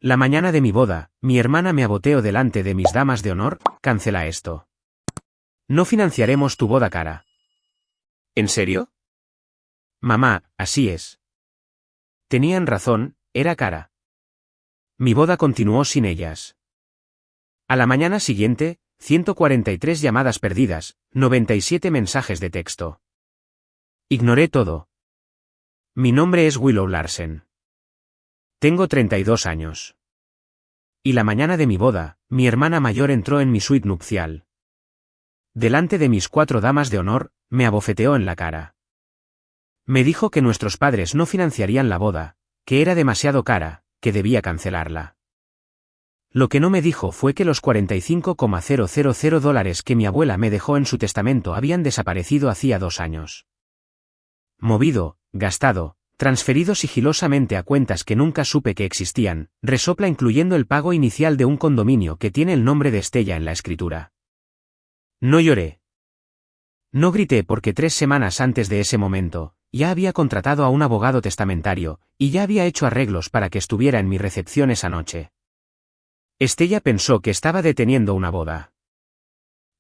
La mañana de mi boda, mi hermana me aboteo delante de mis damas de honor, cancela esto. No financiaremos tu boda cara. ¿En serio? Mamá, así es. Tenían razón, era cara. Mi boda continuó sin ellas. A la mañana siguiente, 143 llamadas perdidas, 97 mensajes de texto. Ignoré todo. Mi nombre es Willow Larsen. Tengo 32 años. Y la mañana de mi boda, mi hermana mayor entró en mi suite nupcial. Delante de mis 4 damas de honor, me abofeteó en la cara. Me dijo que nuestros padres no financiarían la boda, que era demasiado cara, que debía cancelarla. Lo que no me dijo fue que los $45,000 que mi abuela me dejó en su testamento habían desaparecido hacía 2 años. Movido, gastado, transferido sigilosamente a cuentas que nunca supe que existían, resopla incluyendo el pago inicial de un condominio que tiene el nombre de Estella en la escritura. No lloré. No grité porque 3 semanas antes de ese momento, ya había contratado a un abogado testamentario, y ya había hecho arreglos para que estuviera en mi recepción esa noche. Estella pensó que estaba deteniendo una boda.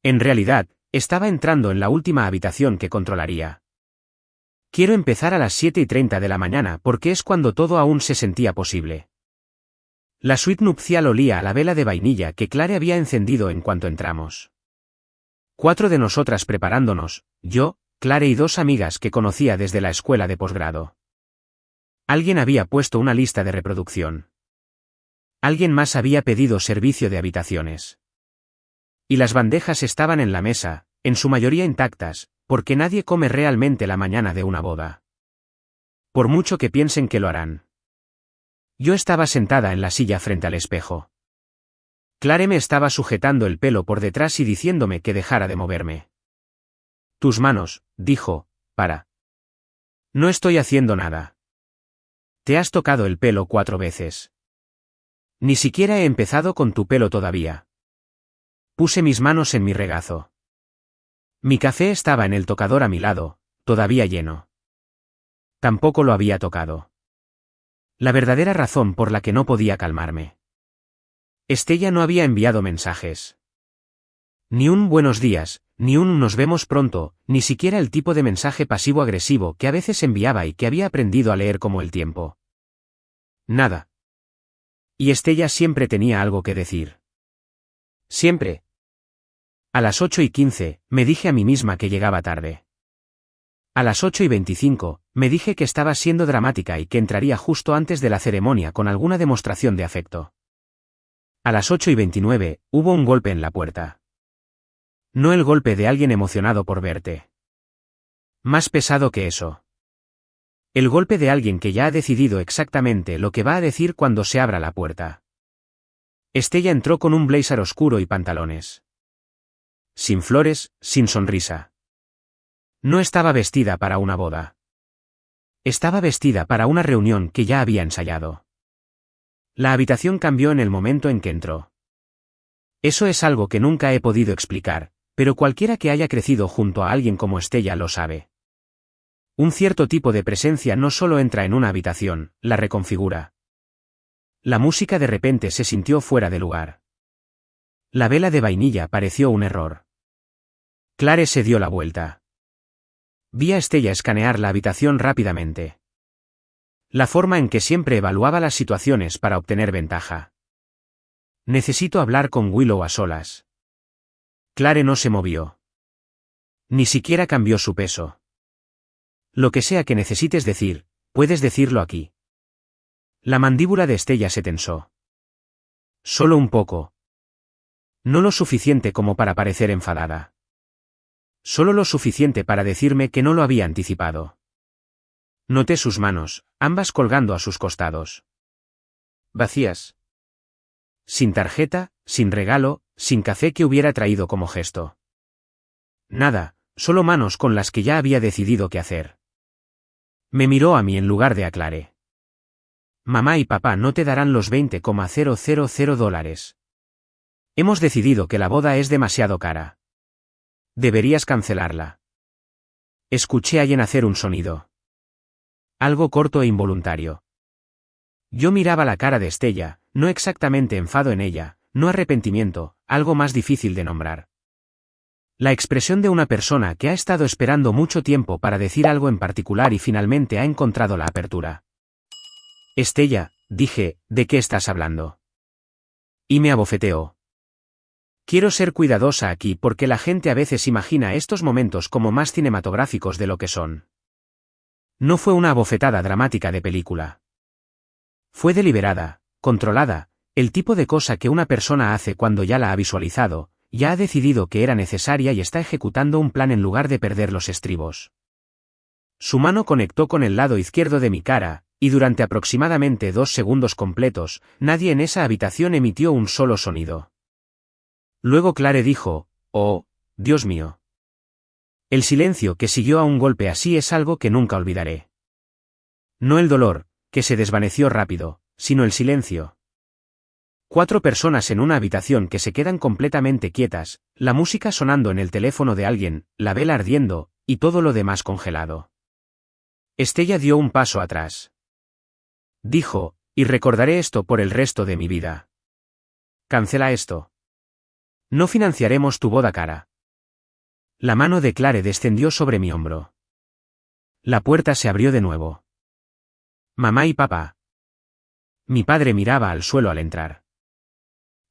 En realidad, estaba entrando en la última habitación que controlaría. Quiero empezar a las 7:30 de la mañana porque es cuando todo aún se sentía posible. La suite nupcial olía a la vela de vainilla que Clare había encendido en cuanto entramos. 4 de nosotras preparándonos, yo, Clare y 2 amigas que conocía desde la escuela de posgrado. Alguien había puesto una lista de reproducción. Alguien más había pedido servicio de habitaciones. Y las bandejas estaban en la mesa, en su mayoría intactas, porque nadie come realmente la mañana de una boda. Por mucho que piensen que lo harán. Yo estaba sentada en la silla frente al espejo. Clare me estaba sujetando el pelo por detrás y diciéndome que dejara de moverme. Tus manos, dijo, para. No estoy haciendo nada. Te has tocado el pelo 4 veces. Ni siquiera he empezado con tu pelo todavía. Puse mis manos en mi regazo. Mi café estaba en el tocador a mi lado, todavía lleno. Tampoco lo había tocado. La verdadera razón por la que no podía calmarme. Estella no había enviado mensajes. Ni un buenos días, ni un nos vemos pronto, ni siquiera el tipo de mensaje pasivo-agresivo que a veces enviaba y que había aprendido a leer como el tiempo. Nada. Y Estella siempre tenía algo que decir. Siempre. A las 8:15, me dije a mí misma que llegaba tarde. A las 8:25, me dije que estaba siendo dramática y que entraría justo antes de la ceremonia con alguna demostración de afecto. A las 8:29, hubo un golpe en la puerta. No el golpe de alguien emocionado por verte. Más pesado que eso. El golpe de alguien que ya ha decidido exactamente lo que va a decir cuando se abra la puerta. Estella entró con un blazer oscuro y pantalones. Sin flores, sin sonrisa. No estaba vestida para una boda. Estaba vestida para una reunión que ya había ensayado. La habitación cambió en el momento en que entró. Eso es algo que nunca he podido explicar, pero cualquiera que haya crecido junto a alguien como Estella lo sabe. Un cierto tipo de presencia no solo entra en una habitación, la reconfigura. La música de repente se sintió fuera de lugar. La vela de vainilla pareció un error. Clare se dio la vuelta. Vi a Estella escanear la habitación rápidamente. La forma en que siempre evaluaba las situaciones para obtener ventaja. Necesito hablar con Willow a solas. Clare no se movió. Ni siquiera cambió su peso. Lo que sea que necesites decir, puedes decirlo aquí. La mandíbula de Estella se tensó. Solo un poco. No lo suficiente como para parecer enfadada. Solo lo suficiente para decirme que no lo había anticipado. Noté sus manos, ambas colgando a sus costados. Vacías. Sin tarjeta, sin regalo, sin café que hubiera traído como gesto. Nada, solo manos con las que ya había decidido qué hacer. Me miró a mí en lugar de a Clare. Mamá y papá no te darán los $20,000. Hemos decidido que la boda es demasiado cara. Deberías cancelarla. Escuché a Jen hacer un sonido. Algo corto e involuntario. Yo miraba la cara de Estella, no exactamente enfado en ella, no arrepentimiento, algo más difícil de nombrar. La expresión de una persona que ha estado esperando mucho tiempo para decir algo en particular y finalmente ha encontrado la apertura. Estella, dije, ¿de qué estás hablando? Y me abofeteó. Quiero ser cuidadosa aquí porque la gente a veces imagina estos momentos como más cinematográficos de lo que son. No fue una abofetada dramática de película. Fue deliberada, controlada, el tipo de cosa que una persona hace cuando ya la ha visualizado, ya ha decidido que era necesaria y está ejecutando un plan en lugar de perder los estribos. Su mano conectó con el lado izquierdo de mi cara, y durante aproximadamente 2 segundos completos, nadie en esa habitación emitió un solo sonido. Luego Clare dijo, «Oh, Dios mío». El silencio que siguió a un golpe así es algo que nunca olvidaré. No el dolor, que se desvaneció rápido, sino el silencio. 4 personas en una habitación que se quedan completamente quietas, la música sonando en el teléfono de alguien, la vela ardiendo, y todo lo demás congelado. Estella dio un paso atrás. Dijo, y recordaré esto por el resto de mi vida. Cancela esto. No financiaremos tu boda cara. La mano de Clare descendió sobre mi hombro. La puerta se abrió de nuevo. Mamá y papá. Mi padre miraba al suelo al entrar.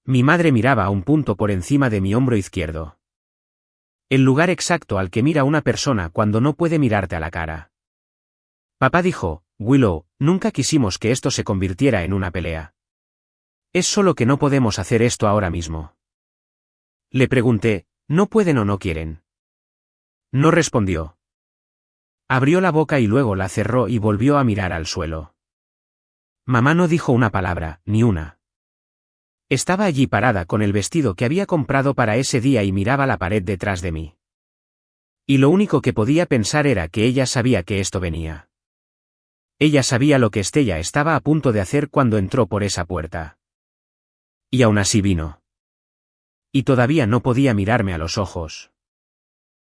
Mi madre miraba a un punto por encima de mi hombro izquierdo. El lugar exacto al que mira una persona cuando no puede mirarte a la cara. Papá dijo, Willow, nunca quisimos que esto se convirtiera en una pelea. Es solo que no podemos hacer esto ahora mismo. Le pregunté, ¿no pueden o no quieren? No respondió. Abrió la boca y luego la cerró y volvió a mirar al suelo. Mamá no dijo una palabra, ni una. Estaba allí parada con el vestido que había comprado para ese día y miraba la pared detrás de mí. Y lo único que podía pensar era que ella sabía que esto venía. Ella sabía lo que Estella estaba a punto de hacer cuando entró por esa puerta. Y aún así vino. Y todavía no podía mirarme a los ojos.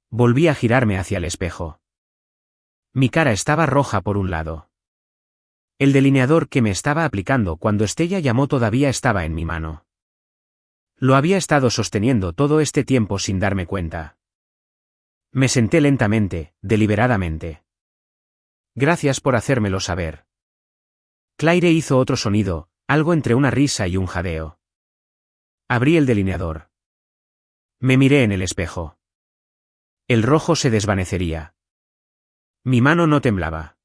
Volví a girarme hacia el espejo. Mi cara estaba roja por un lado. El delineador que me estaba aplicando cuando Estella llamó todavía estaba en mi mano. Lo había estado sosteniendo todo este tiempo sin darme cuenta. Me senté lentamente, deliberadamente. Gracias por hacérmelo saber. Claire hizo otro sonido, algo entre una risa y un jadeo. Abrí el delineador. Me miré en el espejo. El rojo se desvanecería. Mi mano no temblaba.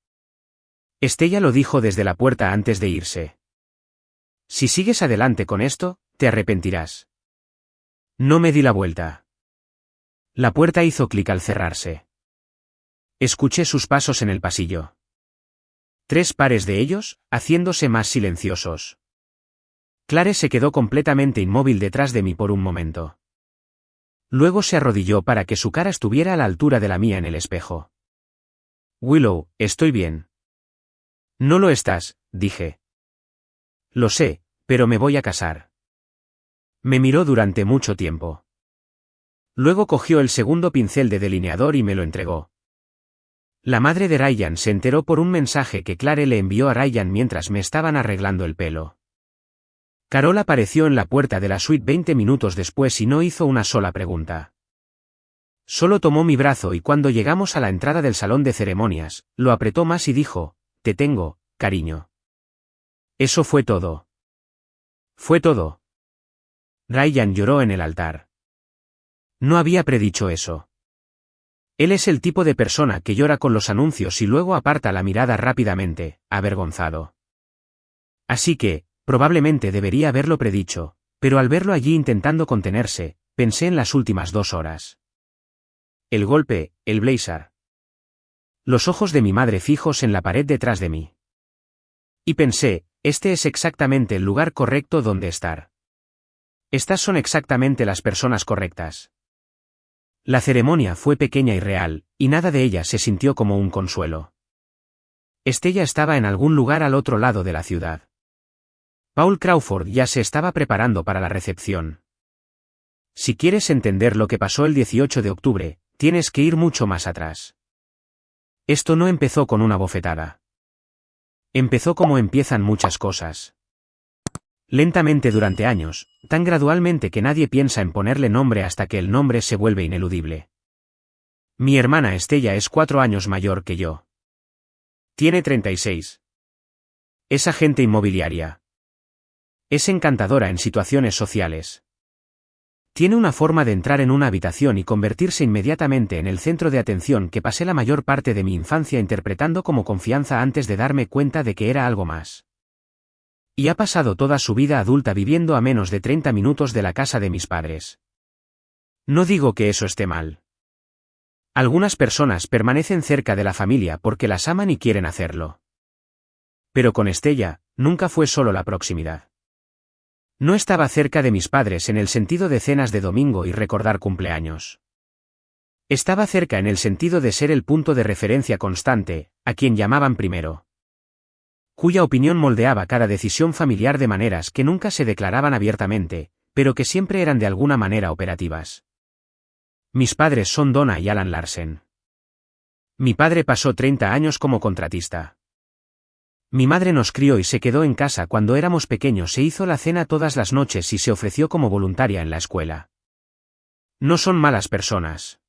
Estella lo dijo desde la puerta antes de irse. Si sigues adelante con esto, te arrepentirás. No me di la vuelta. La puerta hizo clic al cerrarse. Escuché sus pasos en el pasillo. 3 pares de ellos, haciéndose más silenciosos. Clare se quedó completamente inmóvil detrás de mí por un momento. Luego se arrodilló para que su cara estuviera a la altura de la mía en el espejo. Willow, estoy bien. No lo estás, dije. Lo sé, pero me voy a casar. Me miró durante mucho tiempo. Luego cogió el segundo pincel de delineador y me lo entregó. La madre de Ryan se enteró por un mensaje que Clare le envió a Ryan mientras me estaban arreglando el pelo. Carol apareció en la puerta de la suite 20 minutos después y no hizo una sola pregunta. Solo tomó mi brazo y cuando llegamos a la entrada del salón de ceremonias, lo apretó más y dijo, «Te tengo, cariño». Eso fue todo. Fue todo. Ryan lloró en el altar. No había predicho eso. Él es el tipo de persona que llora con los anuncios y luego aparta la mirada rápidamente, avergonzado. Así que, probablemente debería haberlo predicho, pero al verlo allí intentando contenerse, pensé en las últimas 2 horas. El golpe, el blazer. Los ojos de mi madre fijos en la pared detrás de mí. Y pensé, este es exactamente el lugar correcto donde estar. Estas son exactamente las personas correctas. La ceremonia fue pequeña y real, y nada de ella se sintió como un consuelo. Estella estaba en algún lugar al otro lado de la ciudad. Paul Crawford ya se estaba preparando para la recepción. Si quieres entender lo que pasó el 18 de octubre, tienes que ir mucho más atrás. Esto no empezó con una bofetada. Empezó como empiezan muchas cosas. Lentamente durante años, tan gradualmente que nadie piensa en ponerle nombre hasta que el nombre se vuelve ineludible. Mi hermana Estella es 4 años mayor que yo. Tiene 36. Es agente inmobiliaria. Es encantadora en situaciones sociales. Tiene una forma de entrar en una habitación y convertirse inmediatamente en el centro de atención que pasé la mayor parte de mi infancia interpretando como confianza antes de darme cuenta de que era algo más. Y ha pasado toda su vida adulta viviendo a menos de 30 minutos de la casa de mis padres. No digo que eso esté mal. Algunas personas permanecen cerca de la familia porque las aman y quieren hacerlo. Pero con Estella, nunca fue solo la proximidad. No estaba cerca de mis padres en el sentido de cenas de domingo y recordar cumpleaños. Estaba cerca en el sentido de ser el punto de referencia constante, a quien llamaban primero. Cuya opinión moldeaba cada decisión familiar de maneras que nunca se declaraban abiertamente, pero que siempre eran de alguna manera operativas. Mis padres son Donna y Alan Larsen. Mi padre pasó 30 años como contratista. Mi madre nos crió y se quedó en casa cuando éramos pequeños e hizo la cena todas las noches y se ofreció como voluntaria en la escuela. No son malas personas.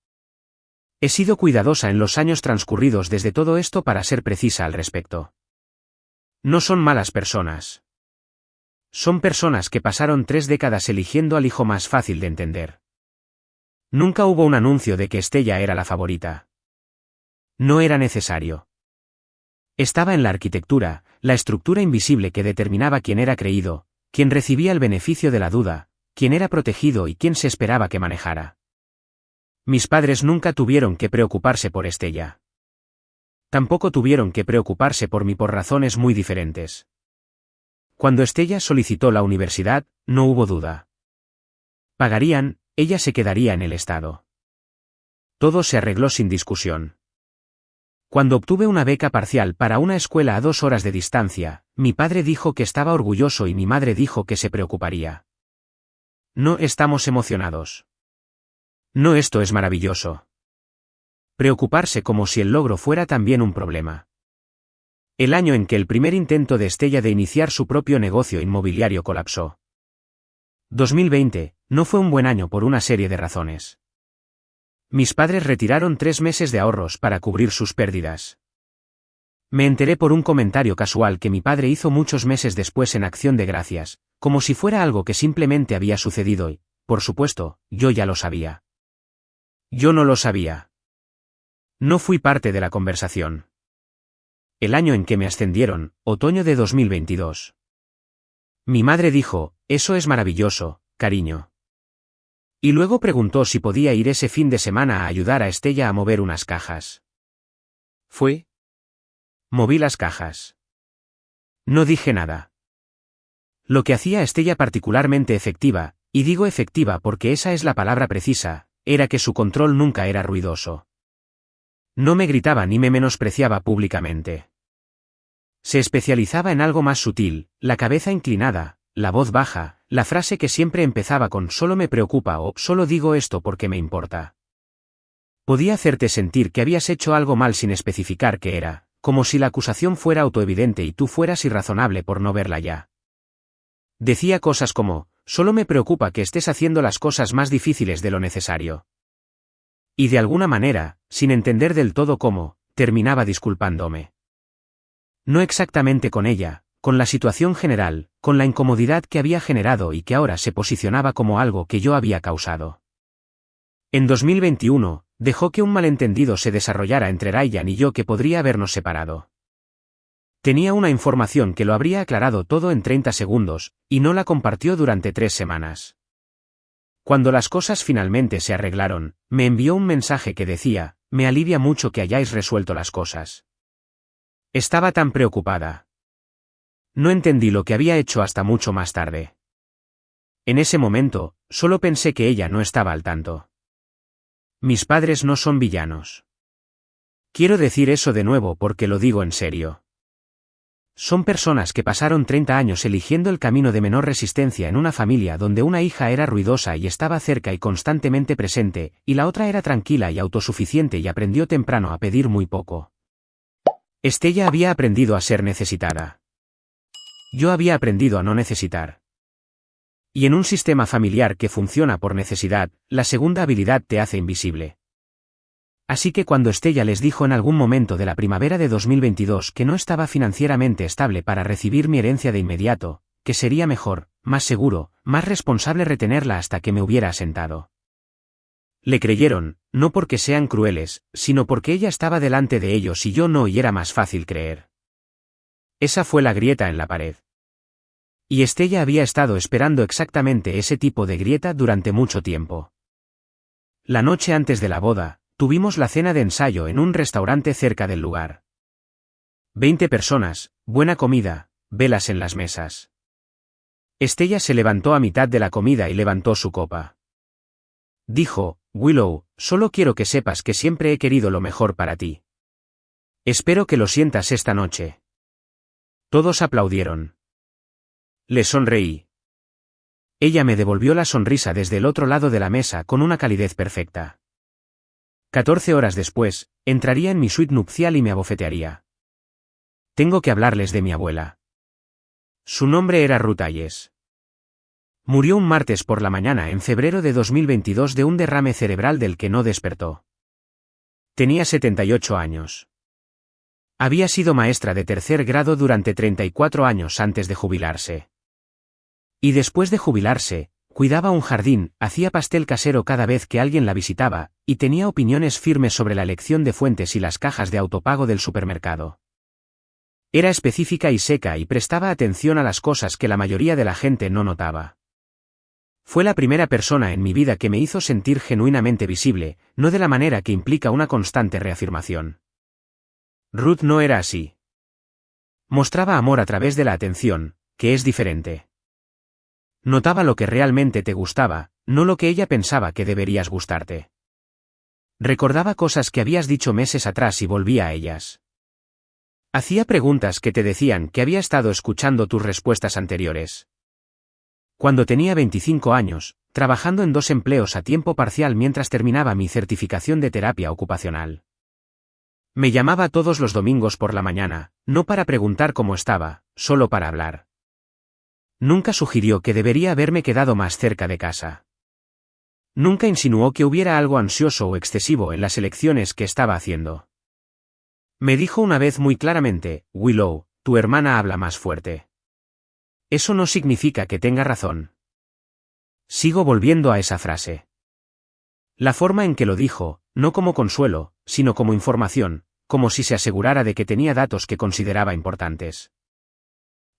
He sido cuidadosa en los años transcurridos desde todo esto para ser precisa al respecto. No son malas personas. Son personas que pasaron 3 décadas eligiendo al hijo más fácil de entender. Nunca hubo un anuncio de que Estella era la favorita. No era necesario. Estaba en la arquitectura, la estructura invisible que determinaba quién era creído, quién recibía el beneficio de la duda, quién era protegido y quién se esperaba que manejara. Mis padres nunca tuvieron que preocuparse por Estella. Tampoco tuvieron que preocuparse por mí por razones muy diferentes. Cuando Estella solicitó la universidad, no hubo duda. Pagarían, ella se quedaría en el estado. Todo se arregló sin discusión. Cuando obtuve una beca parcial para una escuela a 2 horas de distancia, mi padre dijo que estaba orgulloso y mi madre dijo que se preocuparía. No estamos emocionados. No, esto es maravilloso. Preocuparse como si el logro fuera también un problema. El año en que el primer intento de Estella de iniciar su propio negocio inmobiliario colapsó. 2020, no fue un buen año por una serie de razones. Mis padres retiraron 3 meses de ahorros para cubrir sus pérdidas. Me enteré por un comentario casual que mi padre hizo muchos meses después en Acción de Gracias, como si fuera algo que simplemente había sucedido y, por supuesto, yo ya lo sabía. Yo no lo sabía. No fui parte de la conversación. El año en que me ascendieron, otoño de 2022. Mi madre dijo, eso es maravilloso, cariño. Y luego preguntó si podía ir ese fin de semana a ayudar a Estella a mover unas cajas. ¿Fue? Moví las cajas. No dije nada. Lo que hacía a Estella particularmente efectiva, y digo efectiva porque esa es la palabra precisa, era que su control nunca era ruidoso. No me gritaba ni me menospreciaba públicamente. Se especializaba en algo más sutil, la cabeza inclinada, la voz baja, la frase que siempre empezaba con solo me preocupa o solo digo esto porque me importa. Podía hacerte sentir que habías hecho algo mal sin especificar qué era, como si la acusación fuera autoevidente y tú fueras irrazonable por no verla ya. Decía cosas como, solo me preocupa que estés haciendo las cosas más difíciles de lo necesario. Y de alguna manera, sin entender del todo cómo, terminaba disculpándome. No exactamente con ella, con la situación general, con la incomodidad que había generado y que ahora se posicionaba como algo que yo había causado. En 2021, dejó que un malentendido se desarrollara entre Ryan y yo que podría habernos separado. Tenía una información que lo habría aclarado todo en 30 segundos, y no la compartió durante 3 semanas. Cuando las cosas finalmente se arreglaron, me envió un mensaje que decía, me alivia mucho que hayáis resuelto las cosas. Estaba tan preocupada. No entendí lo que había hecho hasta mucho más tarde. En ese momento, solo pensé que ella no estaba al tanto. Mis padres no son villanos. Quiero decir eso de nuevo porque lo digo en serio. Son personas que pasaron 30 años eligiendo el camino de menor resistencia en una familia donde una hija era ruidosa y estaba cerca y constantemente presente, y la otra era tranquila y autosuficiente y aprendió temprano a pedir muy poco. Estella había aprendido a ser necesitada. Yo había aprendido a no necesitar. Y en un sistema familiar que funciona por necesidad, la segunda habilidad te hace invisible. Así que cuando Estella les dijo en algún momento de la primavera de 2022 que no estaba financieramente estable para recibir mi herencia de inmediato, que sería mejor, más seguro, más responsable retenerla hasta que me hubiera asentado. Le creyeron, no porque sean crueles, sino porque ella estaba delante de ellos y yo no, y era más fácil creer. Esa fue la grieta en la pared. Y Estella había estado esperando exactamente ese tipo de grieta durante mucho tiempo. La noche antes de la boda, tuvimos la cena de ensayo en un restaurante cerca del lugar. 20 personas, buena comida, velas en las mesas. Estella se levantó a mitad de la comida y levantó su copa. Dijo, Willow, solo quiero que sepas que siempre he querido lo mejor para ti. Espero que lo sientas esta noche. Todos aplaudieron. Le sonreí. Ella me devolvió la sonrisa desde el otro lado de la mesa con una calidez perfecta. 14 horas después, entraría en mi suite nupcial y me abofetearía. Tengo que hablarles de mi abuela. Su nombre era Ruth Hayes. Murió un martes por la mañana en febrero de 2022 de un derrame cerebral del que no despertó. Tenía 78 años. Había sido maestra de tercer grado durante 34 años antes de jubilarse. Y después de jubilarse, cuidaba un jardín, hacía pastel casero cada vez que alguien la visitaba, y tenía opiniones firmes sobre la elección de fuentes y las cajas de autopago del supermercado. Era específica y seca y prestaba atención a las cosas que la mayoría de la gente no notaba. Fue la primera persona en mi vida que me hizo sentir genuinamente visible, no de la manera que implica una constante reafirmación. Ruth no era así. Mostraba amor a través de la atención, que es diferente. Notaba lo que realmente te gustaba, no lo que ella pensaba que deberías gustarte. Recordaba cosas que habías dicho meses atrás y volvía a ellas. Hacía preguntas que te decían que había estado escuchando tus respuestas anteriores. Cuando tenía 25 años, trabajando en 2 empleos a tiempo parcial mientras terminaba mi certificación de terapia ocupacional. Me llamaba todos los domingos por la mañana, no para preguntar cómo estaba, solo para hablar. Nunca sugirió que debería haberme quedado más cerca de casa. Nunca insinuó que hubiera algo ansioso o excesivo en las elecciones que estaba haciendo. Me dijo una vez muy claramente, Willow, tu hermana habla más fuerte. Eso no significa que tenga razón. Sigo volviendo a esa frase. La forma en que lo dijo, no como consuelo, sino como información, como si se asegurara de que tenía datos que consideraba importantes.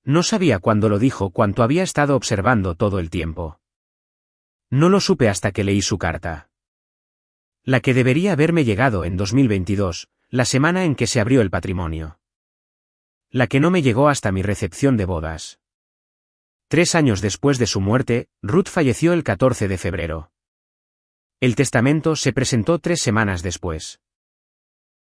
No sabía cuándo lo dijo cuánto había estado observando todo el tiempo. No lo supe hasta que leí su carta. La que debería haberme llegado en 2022, la semana en que se abrió el patrimonio. La que no me llegó hasta mi recepción de bodas. 3 años después de su muerte, Ruth falleció el 14 de febrero. El testamento se presentó 3 semanas después.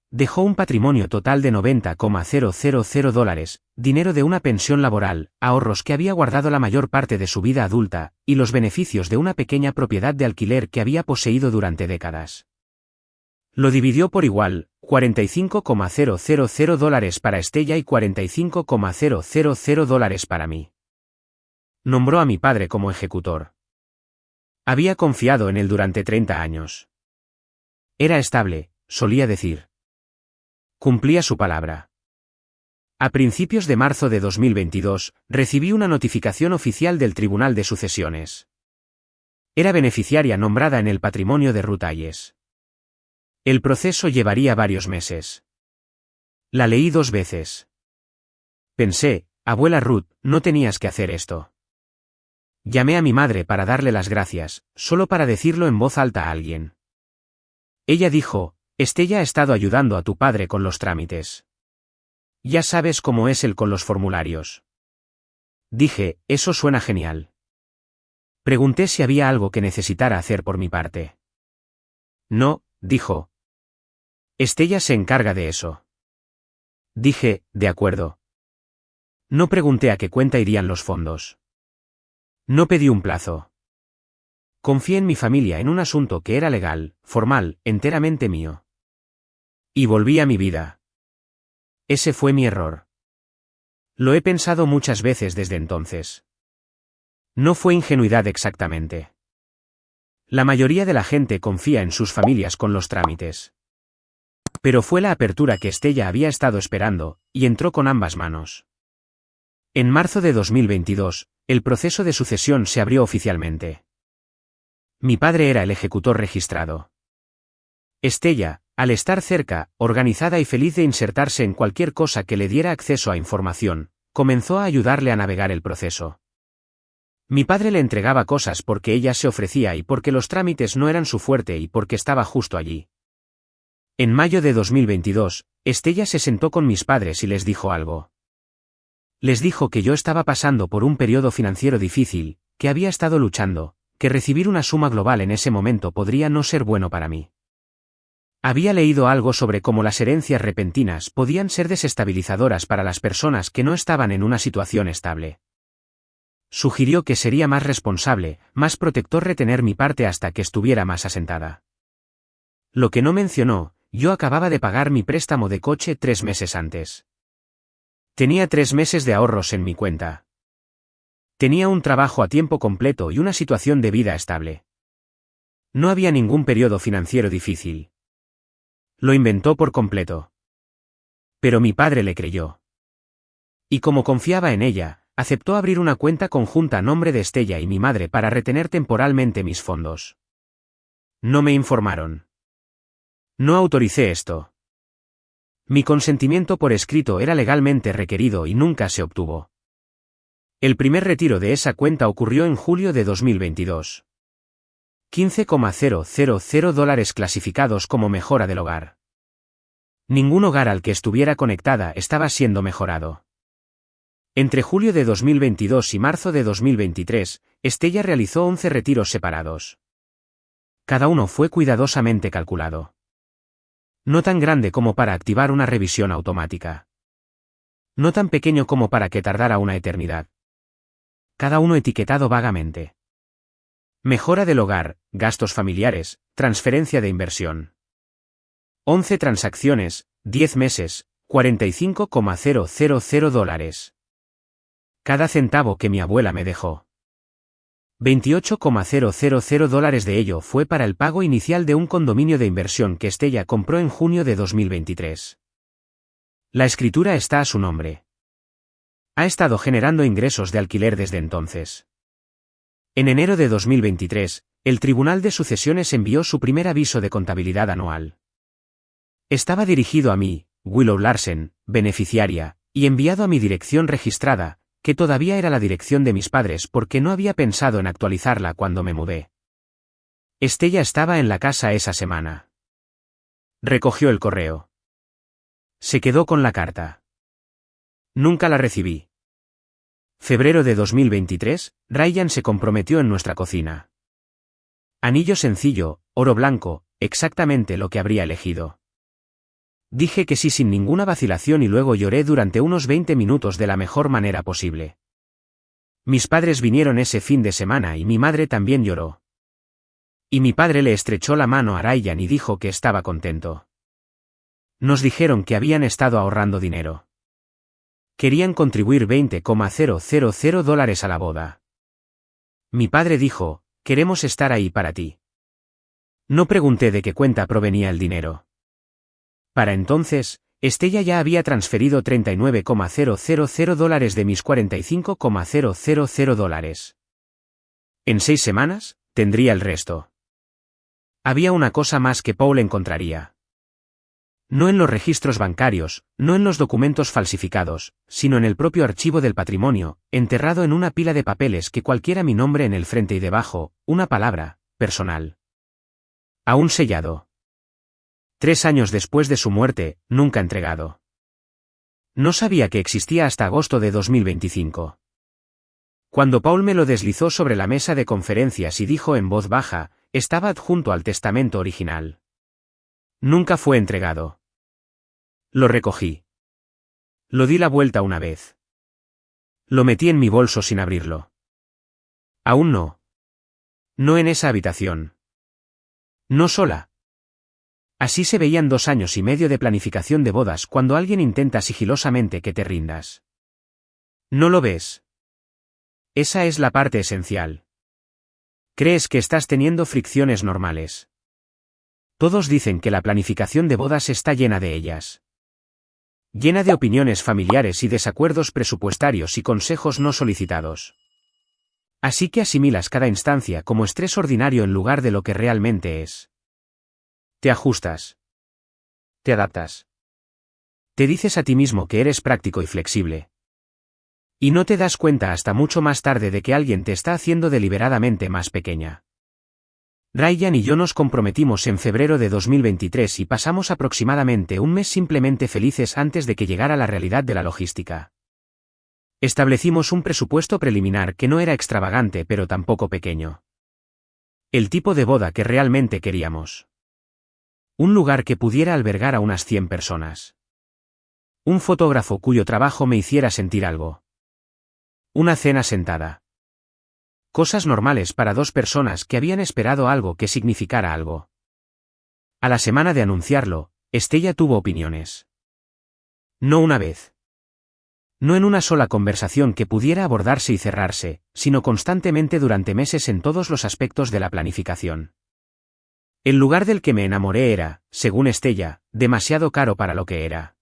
Dejó un patrimonio total de $90,000, dinero de una pensión laboral, ahorros que había guardado la mayor parte de su vida adulta, y los beneficios de una pequeña propiedad de alquiler que había poseído durante décadas. Lo dividió por igual, $45,000 para Estella y $45,000 para mí. Nombró a mi padre como ejecutor. Había confiado en él durante 30 años. Era estable, solía decir. Cumplía su palabra. A principios de marzo de 2022, recibí una notificación oficial del Tribunal de Sucesiones. Era beneficiaria nombrada en el patrimonio de Ruth Hayes. El proceso llevaría varios meses. La leí 2 veces. Pensé, abuela Ruth, no tenías que hacer esto. Llamé a mi madre para darle las gracias, solo para decirlo en voz alta a alguien. Ella dijo, Estella ha estado ayudando a tu padre con los trámites. Ya sabes cómo es él con los formularios. Dije, eso suena genial. Pregunté si había algo que necesitara hacer por mi parte. No, dijo. Estella se encarga de eso. Dije, de acuerdo. No pregunté a qué cuenta irían los fondos. No pedí un plazo. Confié en mi familia en un asunto que era legal, formal, enteramente mío. Y volví a mi vida. Ese fue mi error. Lo he pensado muchas veces desde entonces. No fue ingenuidad exactamente. La mayoría de la gente confía en sus familias con los trámites. Pero fue la apertura que Estella había estado esperando, y entró con ambas manos. En marzo de 2022, el proceso de sucesión se abrió oficialmente. Mi padre era el ejecutor registrado. Estella, al estar cerca, organizada y feliz de insertarse en cualquier cosa que le diera acceso a información, comenzó a ayudarle a navegar el proceso. Mi padre le entregaba cosas porque ella se ofrecía y porque los trámites no eran su fuerte y porque estaba justo allí. En mayo de 2022, Estella se sentó con mis padres y les dijo algo. Les dijo que yo estaba pasando por un periodo financiero difícil, que había estado luchando, que recibir una suma global en ese momento podría no ser bueno para mí. Había leído algo sobre cómo las herencias repentinas podían ser desestabilizadoras para las personas que no estaban en una situación estable. Sugirió que sería más responsable, más protector retener mi parte hasta que estuviera más asentada. Lo que no mencionó, yo acababa de pagar mi préstamo de coche 3 meses antes. Tenía 3 meses de ahorros en mi cuenta. Tenía un trabajo a tiempo completo y una situación de vida estable. No había ningún periodo financiero difícil. Lo inventó por completo. Pero mi padre le creyó. Y como confiaba en ella, aceptó abrir una cuenta conjunta a nombre de Estella y mi madre para retener temporalmente mis fondos. No me informaron. No autoricé esto. Mi consentimiento por escrito era legalmente requerido y nunca se obtuvo. El primer retiro de esa cuenta ocurrió en julio de 2022. $15,000 clasificados como mejora del hogar. Ningún hogar al que estuviera conectada estaba siendo mejorado. Entre julio de 2022 y marzo de 2023, Estella realizó 11 retiros separados. Cada uno fue cuidadosamente calculado. No tan grande como para activar una revisión automática. No tan pequeño como para que tardara una eternidad. Cada uno etiquetado vagamente. Mejora del hogar, gastos familiares, transferencia de inversión. 11 transacciones, 10 meses, $45,000. Cada centavo que mi abuela me dejó. $28,000 de ello fue para el pago inicial de un condominio de inversión que Estella compró en junio de 2023. La escritura está a su nombre. Ha estado generando ingresos de alquiler desde entonces. En enero de 2023, el Tribunal de Sucesiones envió su primer aviso de contabilidad anual. Estaba dirigido a mí, Willow Larsen, beneficiaria, y enviado a mi dirección registrada, que todavía era la dirección de mis padres porque no había pensado en actualizarla cuando me mudé. Estella estaba en la casa esa semana. Recogió el correo. Se quedó con la carta. Nunca la recibí. Febrero de 2023, Ryan se comprometió en nuestra cocina. Anillo sencillo, oro blanco, exactamente lo que habría elegido. Dije que sí sin ninguna vacilación y luego lloré durante unos 20 minutos de la mejor manera posible. Mis padres vinieron ese fin de semana y mi madre también lloró. Y mi padre le estrechó la mano a Ryan y dijo que estaba contento. Nos dijeron que habían estado ahorrando dinero. Querían contribuir $20,000 a la boda. Mi padre dijo, queremos estar ahí para ti. No pregunté de qué cuenta provenía el dinero. Para entonces, Estella ya había transferido $39,000 de mis $45,000. En 6 semanas, tendría el resto. Había una cosa más que Paul encontraría. No en los registros bancarios, no en los documentos falsificados, sino en el propio archivo del patrimonio, enterrado en una pila de papeles que cualquiera mi nombre en el frente y debajo, una palabra, personal. Aún sellado. 3 años después de su muerte, nunca entregado. No sabía que existía hasta agosto de 2025. Cuando Paul me lo deslizó sobre la mesa de conferencias y dijo en voz baja, estaba adjunto al testamento original. Nunca fue entregado. Lo recogí. Lo di la vuelta una vez. Lo metí en mi bolso sin abrirlo. Aún no. No en esa habitación. No sola. Así se veían 2 años y medio de planificación de bodas cuando alguien intenta sigilosamente que te rindas. ¿No lo ves? Esa es la parte esencial. Crees que estás teniendo fricciones normales. Todos dicen que la planificación de bodas está llena de ellas. Llena de opiniones familiares y desacuerdos presupuestarios y consejos no solicitados. Así que asimilas cada instancia como estrés ordinario en lugar de lo que realmente es. Te ajustas. Te adaptas. Te dices a ti mismo que eres práctico y flexible. Y no te das cuenta hasta mucho más tarde de que alguien te está haciendo deliberadamente más pequeña. Ryan y yo nos comprometimos en febrero de 2023 y pasamos aproximadamente un mes simplemente felices antes de que llegara la realidad de la logística. Establecimos un presupuesto preliminar que no era extravagante pero tampoco pequeño. El tipo de boda que realmente queríamos. Un lugar que pudiera albergar a unas 100 personas. Un fotógrafo cuyo trabajo me hiciera sentir algo. Una cena sentada. Cosas normales para dos personas que habían esperado algo que significara algo. A la semana de anunciarlo, Estella tuvo opiniones. No una vez. No en una sola conversación que pudiera abordarse y cerrarse, sino constantemente durante meses en todos los aspectos de la planificación. El lugar del que me enamoré era, según Estella, demasiado caro para lo que era.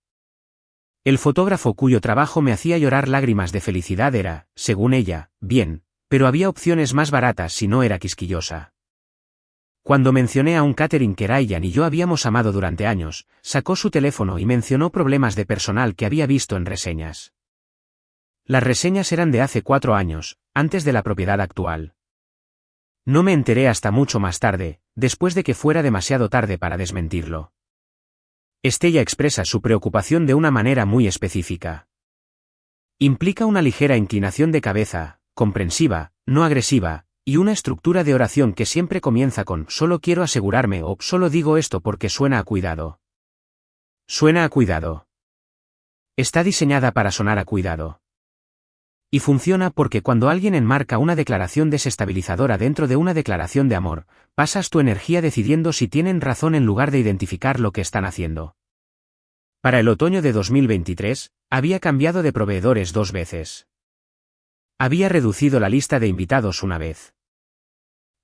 El fotógrafo cuyo trabajo me hacía llorar lágrimas de felicidad era, según ella, bien, pero había opciones más baratas si no era quisquillosa. Cuando mencioné a un catering que Ryan y yo habíamos amado durante años, sacó su teléfono y mencionó problemas de personal que había visto en reseñas. Las reseñas eran de hace 4 años, antes de la propiedad actual. No me enteré hasta mucho más tarde, después de que fuera demasiado tarde para desmentirlo. Estella expresa su preocupación de una manera muy específica. Implica una ligera inclinación de cabeza, comprensiva, no agresiva, y una estructura de oración que siempre comienza con «solo quiero asegurarme» o «solo digo esto porque suena a cuidado». Suena a cuidado. Está diseñada para sonar a cuidado. Y funciona porque cuando alguien enmarca una declaración desestabilizadora dentro de una declaración de amor, pasas tu energía decidiendo si tienen razón en lugar de identificar lo que están haciendo. Para el otoño de 2023, había cambiado de proveedores 2 veces. Había reducido la lista de invitados una vez.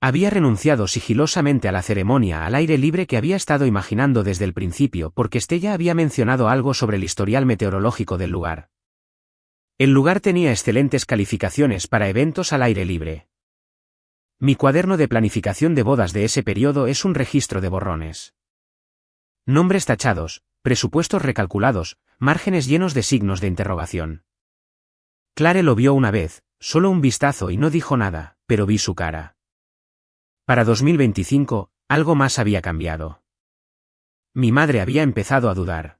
Había renunciado sigilosamente a la ceremonia al aire libre que había estado imaginando desde el principio porque Estella había mencionado algo sobre el historial meteorológico del lugar. El lugar tenía excelentes calificaciones para eventos al aire libre. Mi cuaderno de planificación de bodas de ese periodo es un registro de borrones. Nombres tachados, presupuestos recalculados, márgenes llenos de signos de interrogación. Clare lo vio una vez, solo un vistazo y no dijo nada, pero vi su cara. Para 2025, algo más había cambiado. Mi madre había empezado a dudar.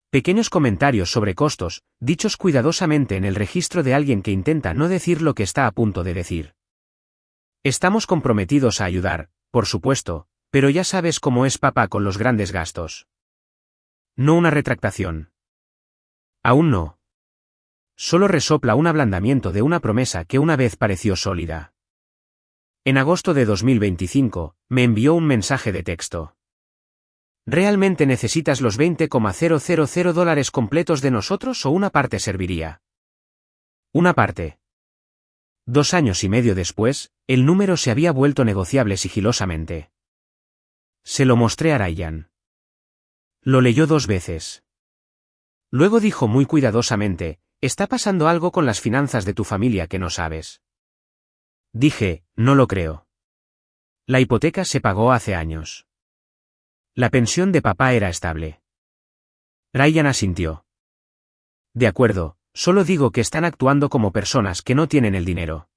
Pequeños comentarios sobre costos, dichos cuidadosamente en el registro de alguien que intenta no decir lo que está a punto de decir. Estamos comprometidos a ayudar, por supuesto, pero ya sabes cómo es papá con los grandes gastos. No una retractación. Aún no. Solo resopla un ablandamiento de una promesa que una vez pareció sólida. En agosto de 2025, me envió un mensaje de texto. ¿Realmente necesitas los $20,000 completos de nosotros o una parte serviría? Una parte. 2 años y medio después, el número se había vuelto negociable sigilosamente. Se lo mostré a Ryan. Lo leyó 2 veces. Luego dijo muy cuidadosamente, «¿Está pasando algo con las finanzas de tu familia que no sabes?» Dije, «No lo creo. La hipoteca se pagó hace años. La pensión de papá era estable». Ryan asintió. «De acuerdo, solo digo que están actuando como personas que no tienen el dinero».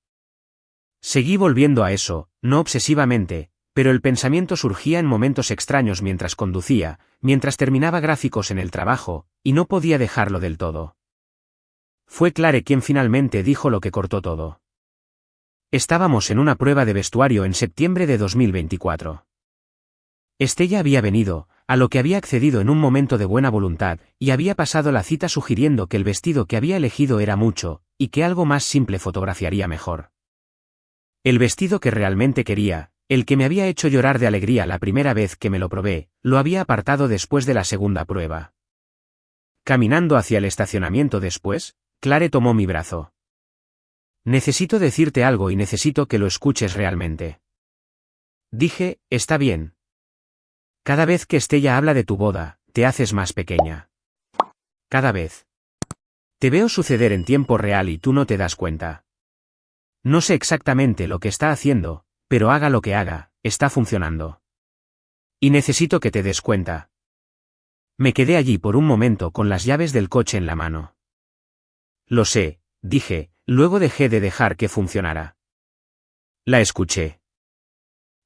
Seguí volviendo a eso, no obsesivamente, pero el pensamiento surgía en momentos extraños mientras conducía, mientras terminaba gráficos en el trabajo, y no podía dejarlo del todo. Fue Clare quien finalmente dijo lo que cortó todo. Estábamos en una prueba de vestuario en septiembre de 2024. Estella había venido, a lo que había accedido en un momento de buena voluntad, y había pasado la cita sugiriendo que el vestido que había elegido era mucho, y que algo más simple fotografiaría mejor. El vestido que realmente quería, el que me había hecho llorar de alegría la primera vez que me lo probé, lo había apartado después de la segunda prueba. Caminando hacia el estacionamiento después, Clare tomó mi brazo. Necesito decirte algo y necesito que lo escuches realmente. Dije, está bien. Cada vez que Estella habla de tu boda, te haces más pequeña. Cada vez. Te veo suceder en tiempo real y tú no te das cuenta. No sé exactamente lo que está haciendo, pero haga lo que haga, está funcionando. Y necesito que te des cuenta. Me quedé allí por un momento con las llaves del coche en la mano. Lo sé, dije, luego dejé de dejar que funcionara. La escuché.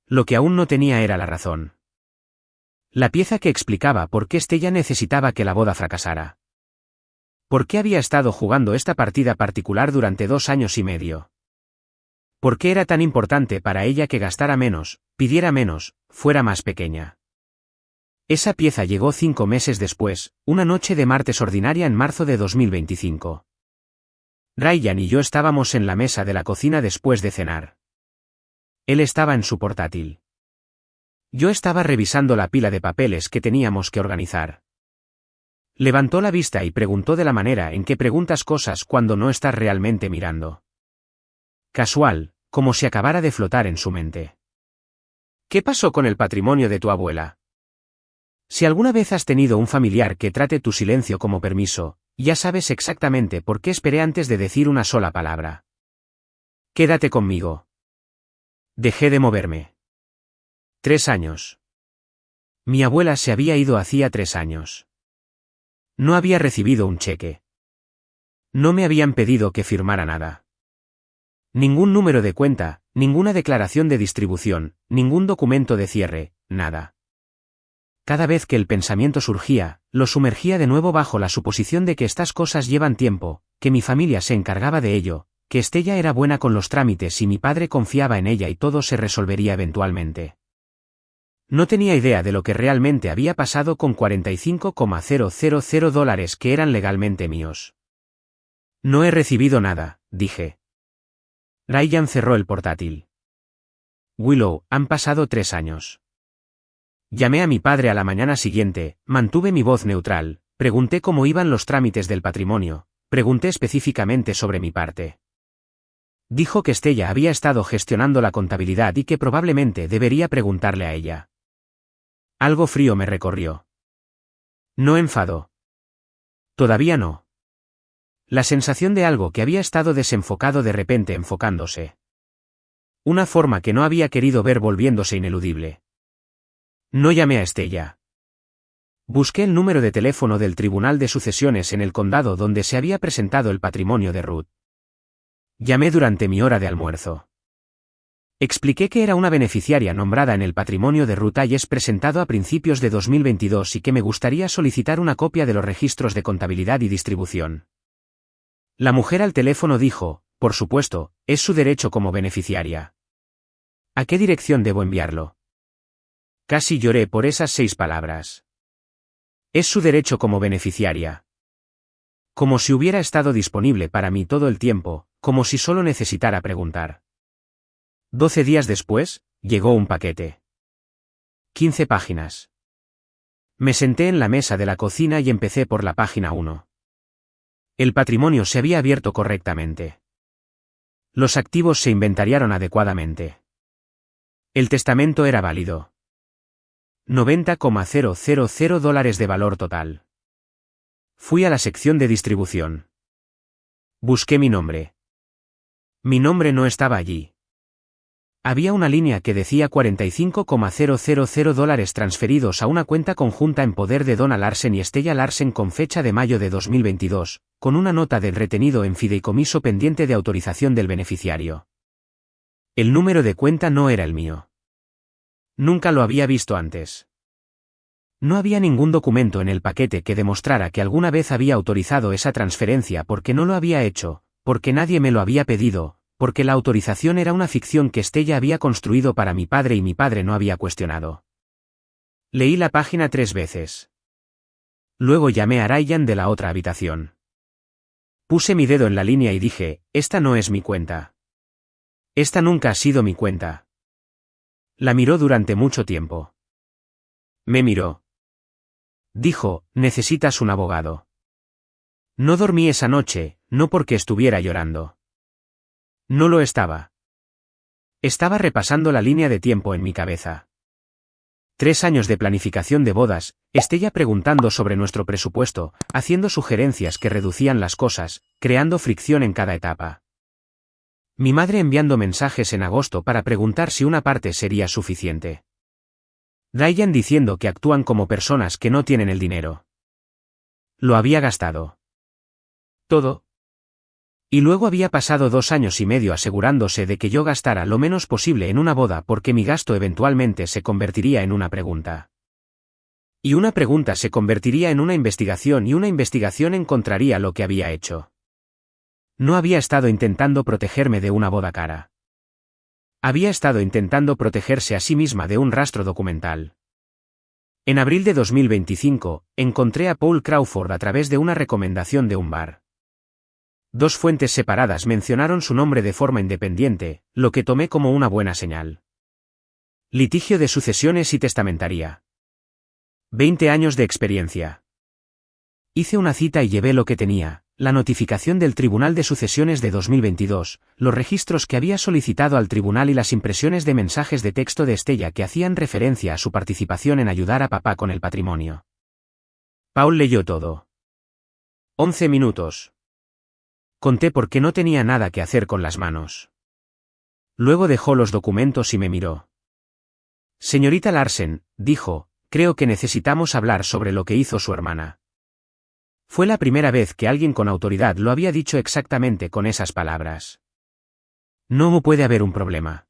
Lo que aún no tenía era la razón. La pieza que explicaba por qué Estella necesitaba que la boda fracasara. ¿Por qué había estado jugando esta partida particular durante 2 años y medio? ¿Por qué era tan importante para ella que gastara menos, pidiera menos, fuera más pequeña? Esa pieza llegó 5 meses después, una noche de martes ordinaria en marzo de 2025. Ryan y yo estábamos en la mesa de la cocina después de cenar. Él estaba en su portátil. Yo estaba revisando la pila de papeles que teníamos que organizar. Levantó la vista y preguntó de la manera en que preguntas cosas cuando no estás realmente mirando. Casual, como si acabara de flotar en su mente. ¿Qué pasó con el patrimonio de tu abuela? Si alguna vez has tenido un familiar que trate tu silencio como permiso, ya sabes exactamente por qué esperé antes de decir una sola palabra. Quédate conmigo. Dejé de moverme. 3 años. Mi abuela se había ido hacía 3 años. No había recibido un cheque. No me habían pedido que firmara nada. Ningún número de cuenta, ninguna declaración de distribución, ningún documento de cierre, nada. Cada vez que el pensamiento surgía, lo sumergía de nuevo bajo la suposición de que estas cosas llevan tiempo, que mi familia se encargaba de ello, que Estella era buena con los trámites y mi padre confiaba en ella y todo se resolvería eventualmente. No tenía idea de lo que realmente había pasado con $45,000 que eran legalmente míos. No he recibido nada, dije. Ryan cerró el portátil. Willow, han pasado 3 años. Llamé a mi padre a la mañana siguiente, mantuve mi voz neutral, pregunté cómo iban los trámites del patrimonio, pregunté específicamente sobre mi parte. Dijo que Estella había estado gestionando la contabilidad y que probablemente debería preguntarle a ella. Algo frío me recorrió. No enfadó. Todavía no. La sensación de algo que había estado desenfocado de repente enfocándose. Una forma que no había querido ver volviéndose ineludible. No llamé a Estella. Busqué el número de teléfono del Tribunal de Sucesiones en el condado donde se había presentado el patrimonio de Ruth. Llamé durante mi hora de almuerzo. Expliqué que era una beneficiaria nombrada en el patrimonio de Ruth Hayes presentado a principios de 2022 y que me gustaría solicitar una copia de los registros de contabilidad y distribución. La mujer al teléfono dijo, por supuesto, es su derecho como beneficiaria. ¿A qué dirección debo enviarlo? Casi lloré por esas 6 palabras. Es su derecho como beneficiaria. Como si hubiera estado disponible para mí todo el tiempo, como si solo necesitara preguntar. 12 días después, llegó un paquete. 15 páginas. Me senté en la mesa de la cocina y empecé por la página 1. El patrimonio se había abierto correctamente. Los activos se inventariaron adecuadamente. El testamento era válido. $90,000 de valor total. Fui a la sección de distribución. Busqué mi nombre. Mi nombre no estaba allí. Había una línea que decía $45,000 transferidos a una cuenta conjunta en poder de Donna Larsen y Estella Larsen con fecha de mayo de 2022, con una nota del retenido en fideicomiso pendiente de autorización del beneficiario. El número de cuenta no era el mío. Nunca lo había visto antes. No había ningún documento en el paquete que demostrara que alguna vez había autorizado esa transferencia porque no lo había hecho, porque nadie me lo había pedido, porque la autorización era una ficción que Estella había construido para mi padre y mi padre no había cuestionado. Leí la página 3 veces. Luego llamé a Ryan de la otra habitación. Puse mi dedo en la línea y dije, esta no es mi cuenta. Esta nunca ha sido mi cuenta. La miró durante mucho tiempo. Me miró. Dijo, necesitas un abogado. No dormí esa noche, no porque estuviera llorando. No lo estaba. Estaba repasando la línea de tiempo en mi cabeza. 3 años de planificación de bodas, Estella preguntando sobre nuestro presupuesto, haciendo sugerencias que reducían las cosas, creando fricción en cada etapa. Mi madre enviando mensajes en agosto para preguntar si una parte sería suficiente. Ryan diciendo que actúan como personas que no tienen el dinero. Lo había gastado. Todo. Y luego había pasado 2 años y medio asegurándose de que yo gastara lo menos posible en una boda porque mi gasto eventualmente se convertiría en una pregunta. Y una pregunta se convertiría en una investigación y una investigación encontraría lo que había hecho. No había estado intentando protegerme de una boda cara. Había estado intentando protegerse a sí misma de un rastro documental. En abril de 2025, encontré a Paul Crawford a través de una recomendación de un bar. 2 fuentes separadas mencionaron su nombre de forma independiente, lo que tomé como una buena señal. Litigio de sucesiones y testamentaría. 20 años de experiencia. Hice una cita y llevé lo que tenía, la notificación del Tribunal de Sucesiones de 2022, los registros que había solicitado al tribunal y las impresiones de mensajes de texto de Estella que hacían referencia a su participación en ayudar a papá con el patrimonio. Paul leyó todo. 11 minutos. Conté porque no tenía nada que hacer con las manos. Luego dejó los documentos y me miró. Señorita Larsen, dijo, creo que necesitamos hablar sobre lo que hizo su hermana. Fue la primera vez que alguien con autoridad lo había dicho exactamente con esas palabras. No puede haber un problema.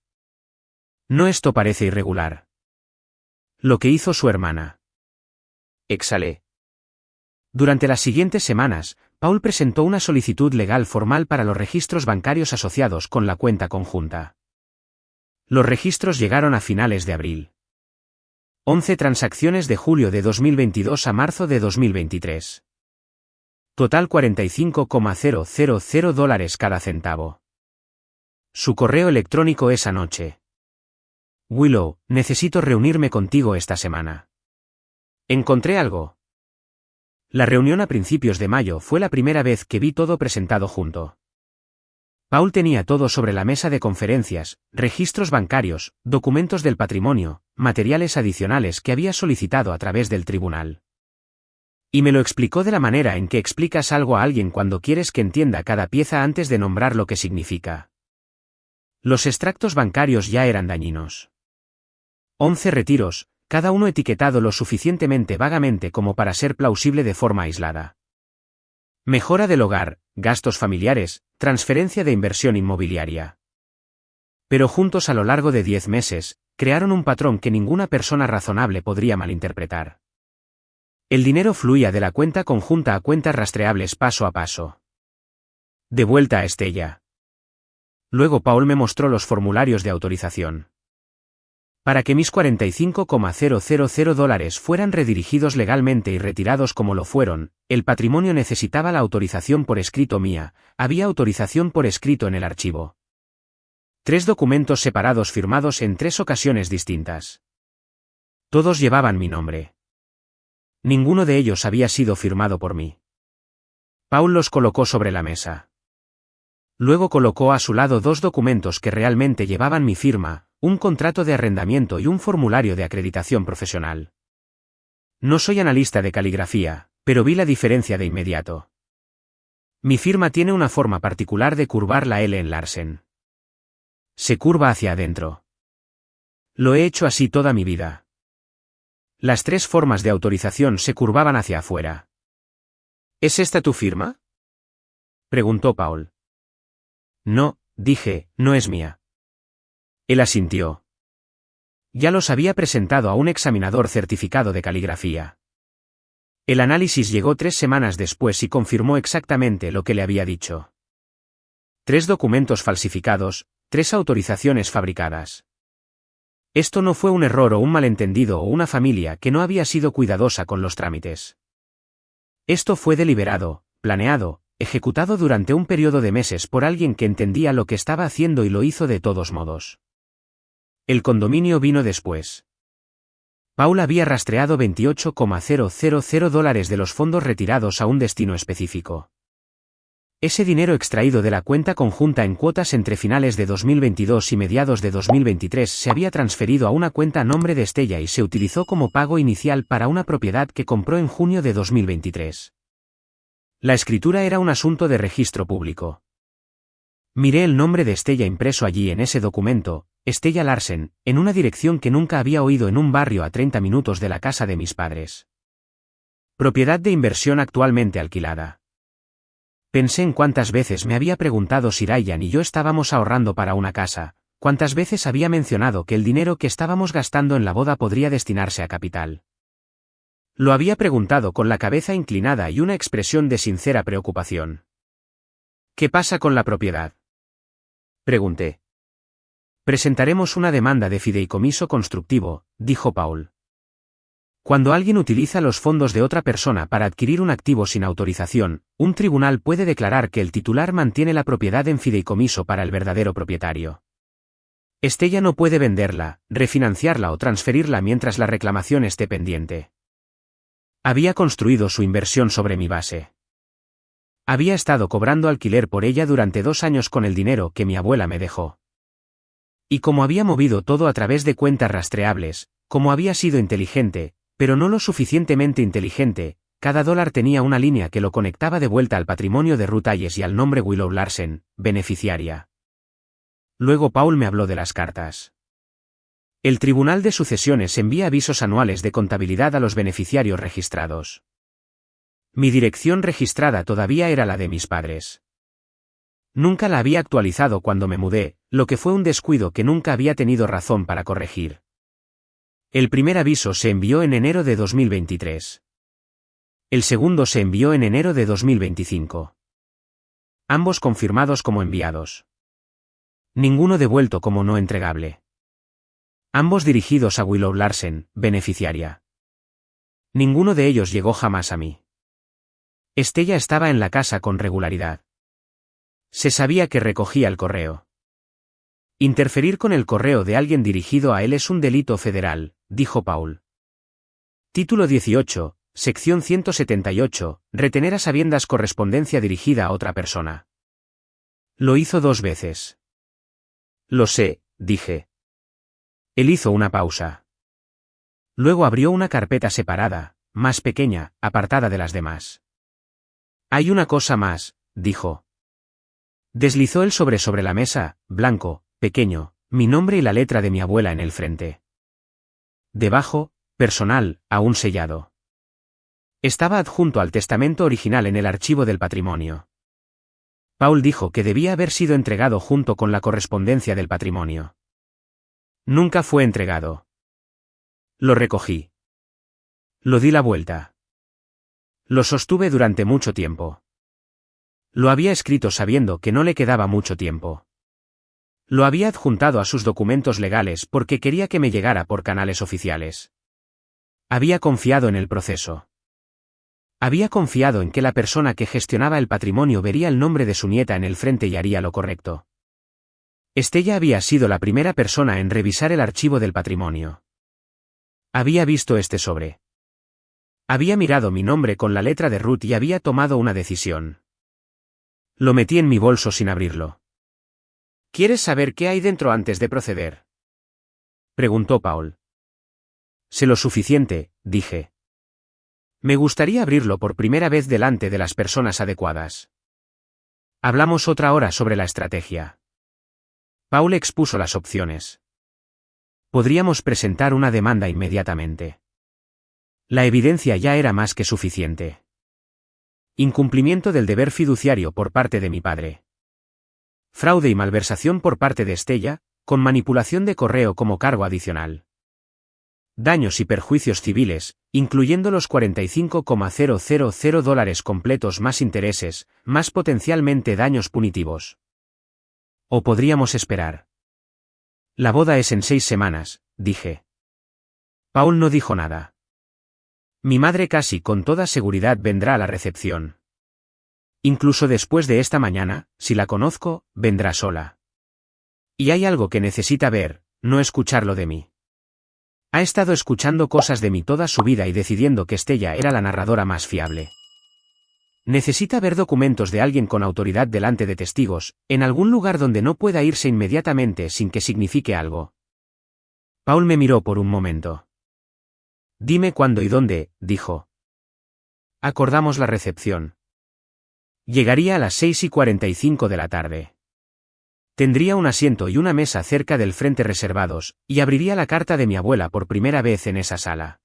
No, esto parece irregular. Lo que hizo su hermana. Exhalé. Durante las siguientes semanas, Paul presentó una solicitud legal formal para los registros bancarios asociados con la cuenta conjunta. Los registros llegaron a finales de abril. 11 transacciones de julio de 2022 a marzo de 2023. Total $45,000 cada centavo. Su correo electrónico esa noche. Willow, necesito reunirme contigo esta semana. ¿Encontré algo? La reunión a principios de mayo fue la primera vez que vi todo presentado junto. Paul tenía todo sobre la mesa de conferencias, registros bancarios, documentos del patrimonio, materiales adicionales que había solicitado a través del tribunal. Y me lo explicó de la manera en que explicas algo a alguien cuando quieres que entienda cada pieza antes de nombrar lo que significa. Los extractos bancarios ya eran dañinos. 11 retiros, cada uno etiquetado lo suficientemente vagamente como para ser plausible de forma aislada. Mejora del hogar, gastos familiares, transferencia de inversión inmobiliaria. Pero juntos a lo largo de 10 meses, crearon un patrón que ninguna persona razonable podría malinterpretar. El dinero fluía de la cuenta conjunta a cuentas rastreables paso a paso. De vuelta a Estella. Luego Paul me mostró los formularios de autorización. Para que mis $45,000 fueran redirigidos legalmente y retirados como lo fueron, el patrimonio necesitaba la autorización por escrito mía, había autorización por escrito en el archivo. 3 documentos separados firmados en 3 ocasiones distintas. Todos llevaban mi nombre. Ninguno de ellos había sido firmado por mí. Paul los colocó sobre la mesa. Luego colocó a su lado 2 documentos que realmente llevaban mi firma, un contrato de arrendamiento y un formulario de acreditación profesional. No soy analista de caligrafía, pero vi la diferencia de inmediato. Mi firma tiene una forma particular de curvar la L en Larsen. Se curva hacia adentro. Lo he hecho así toda mi vida. Las 3 formas de autorización se curvaban hacia afuera. ¿Es esta tu firma? Preguntó Paul. No, dije, no es mía. Él asintió. Ya los había presentado a un examinador certificado de caligrafía. El análisis llegó 3 semanas después y confirmó exactamente lo que le había dicho. 3 documentos falsificados, 3 autorizaciones fabricadas. Esto no fue un error o un malentendido o una familia que no había sido cuidadosa con los trámites. Esto fue deliberado, planeado, ejecutado durante un periodo de meses por alguien que entendía lo que estaba haciendo y lo hizo de todos modos. El condominio vino después. Paul había rastreado $28,000 de los fondos retirados a un destino específico. Ese dinero extraído de la cuenta conjunta en cuotas entre finales de 2022 y mediados de 2023 se había transferido a una cuenta a nombre de Estella y se utilizó como pago inicial para una propiedad que compró en junio de 2023. La escritura era un asunto de registro público. Miré el nombre de Estella impreso allí en ese documento, Estella Larsen, en una dirección que nunca había oído en un barrio a 30 minutos de la casa de mis padres. Propiedad de inversión actualmente alquilada. Pensé en cuántas veces me había preguntado si Ryan y yo estábamos ahorrando para una casa, cuántas veces había mencionado que el dinero que estábamos gastando en la boda podría destinarse a capital. Lo había preguntado con la cabeza inclinada y una expresión de sincera preocupación. ¿Qué pasa con la propiedad?, pregunté. Presentaremos una demanda de fideicomiso constructivo, dijo Paul. Cuando alguien utiliza los fondos de otra persona para adquirir un activo sin autorización, un tribunal puede declarar que el titular mantiene la propiedad en fideicomiso para el verdadero propietario. Estella no puede venderla, refinanciarla o transferirla mientras la reclamación esté pendiente. Había construido su inversión sobre mi base. Había estado cobrando alquiler por ella durante 2 años con el dinero que mi abuela me dejó. Y como había movido todo a través de cuentas rastreables, como había sido inteligente, pero no lo suficientemente inteligente, cada dólar tenía una línea que lo conectaba de vuelta al patrimonio de Ruth Hayes y al nombre Willow Larsen, beneficiaria. Luego Paul me habló de las cartas. El Tribunal de Sucesiones envía avisos anuales de contabilidad a los beneficiarios registrados. Mi dirección registrada todavía era la de mis padres. Nunca la había actualizado cuando me mudé, lo que fue un descuido que nunca había tenido razón para corregir. El primer aviso se envió en enero de 2023. El segundo se envió en enero de 2025. Ambos confirmados como enviados. Ninguno devuelto como no entregable. Ambos dirigidos a Willow Larsen, beneficiaria. Ninguno de ellos llegó jamás a mí. Estella estaba en la casa con regularidad. Se sabía que recogía el correo. Interferir con el correo de alguien dirigido a él es un delito federal, dijo Paul. Título 18, sección 178, retener a sabiendas correspondencia dirigida a otra persona. Lo hizo 2 veces. Lo sé, dije. Él hizo una pausa. Luego abrió una carpeta separada, más pequeña, apartada de las demás. Hay una cosa más, dijo. Deslizó el sobre la mesa, blanco, pequeño, mi nombre y la letra de mi abuela en el frente. Debajo, personal, aún sellado. Estaba adjunto al testamento original en el archivo del patrimonio. Paul dijo que debía haber sido entregado junto con la correspondencia del patrimonio. Nunca fue entregado. Lo recogí. Lo di la vuelta. Lo sostuve durante mucho tiempo. Lo había escrito sabiendo que no le quedaba mucho tiempo. Lo había adjuntado a sus documentos legales porque quería que me llegara por canales oficiales. Había confiado en el proceso. Había confiado en que la persona que gestionaba el patrimonio vería el nombre de su nieta en el frente y haría lo correcto. Estella había sido la primera persona en revisar el archivo del patrimonio. Había visto este sobre. Había mirado mi nombre con la letra de Ruth y había tomado una decisión. Lo metí en mi bolso sin abrirlo. ¿Quieres saber qué hay dentro antes de proceder?, preguntó Paul. Sé lo suficiente, dije. Me gustaría abrirlo por primera vez delante de las personas adecuadas. Hablamos otra hora sobre la estrategia. Paul expuso las opciones. Podríamos presentar una demanda inmediatamente. La evidencia ya era más que suficiente. Incumplimiento del deber fiduciario por parte de mi padre. Fraude y malversación por parte de Estella, con manipulación de correo como cargo adicional. Daños y perjuicios civiles, incluyendo los $45,000 completos más intereses, más potencialmente daños punitivos. O podríamos esperar. La boda es en 6 semanas, dije. Paul no dijo nada. Mi madre casi con toda seguridad vendrá a la recepción. Incluso después de esta mañana, si la conozco, vendrá sola. Y hay algo que necesita ver, no escucharlo de mí. Ha estado escuchando cosas de mí toda su vida y decidiendo que Estella era la narradora más fiable. Necesita ver documentos de alguien con autoridad delante de testigos, en algún lugar donde no pueda irse inmediatamente sin que signifique algo. Paul me miró por un momento. Dime cuándo y dónde, dijo. Acordamos la recepción. Llegaría a las 6:45 de la tarde. Tendría un asiento y una mesa cerca del frente reservados, y abriría la carta de mi abuela por primera vez en esa sala.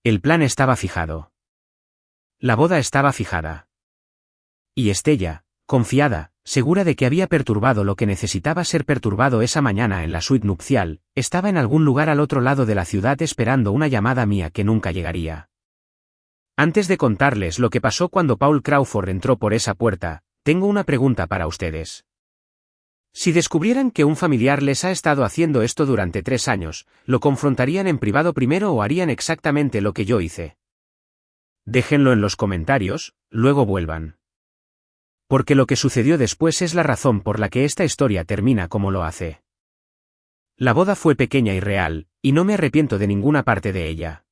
El plan estaba fijado. La boda estaba fijada. Y Estella, confiada, segura de que había perturbado lo que necesitaba ser perturbado esa mañana en la suite nupcial, estaba en algún lugar al otro lado de la ciudad esperando una llamada mía que nunca llegaría. Antes de contarles lo que pasó cuando Paul Crawford entró por esa puerta, tengo una pregunta para ustedes. Si descubrieran que un familiar les ha estado haciendo esto durante 3 años, ¿lo confrontarían en privado primero o harían exactamente lo que yo hice? Déjenlo en los comentarios, luego vuelvan. Porque lo que sucedió después es la razón por la que esta historia termina como lo hace. La boda fue pequeña y real, y no me arrepiento de ninguna parte de ella.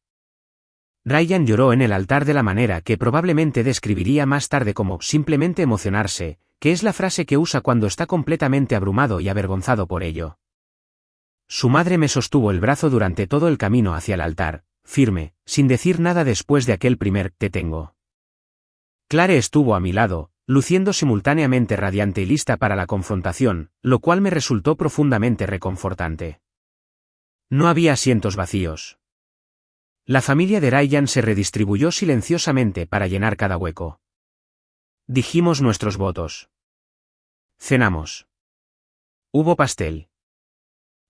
Ryan lloró en el altar de la manera que probablemente describiría más tarde como simplemente emocionarse, que es la frase que usa cuando está completamente abrumado y avergonzado por ello. Su madre me sostuvo el brazo durante todo el camino hacia el altar, firme, sin decir nada después de aquel primer "te tengo". Clare estuvo a mi lado, luciendo simultáneamente radiante y lista para la confrontación, lo cual me resultó profundamente reconfortante. No había asientos vacíos. La familia de Ryan se redistribuyó silenciosamente para llenar cada hueco. Dijimos nuestros votos. Cenamos. Hubo pastel.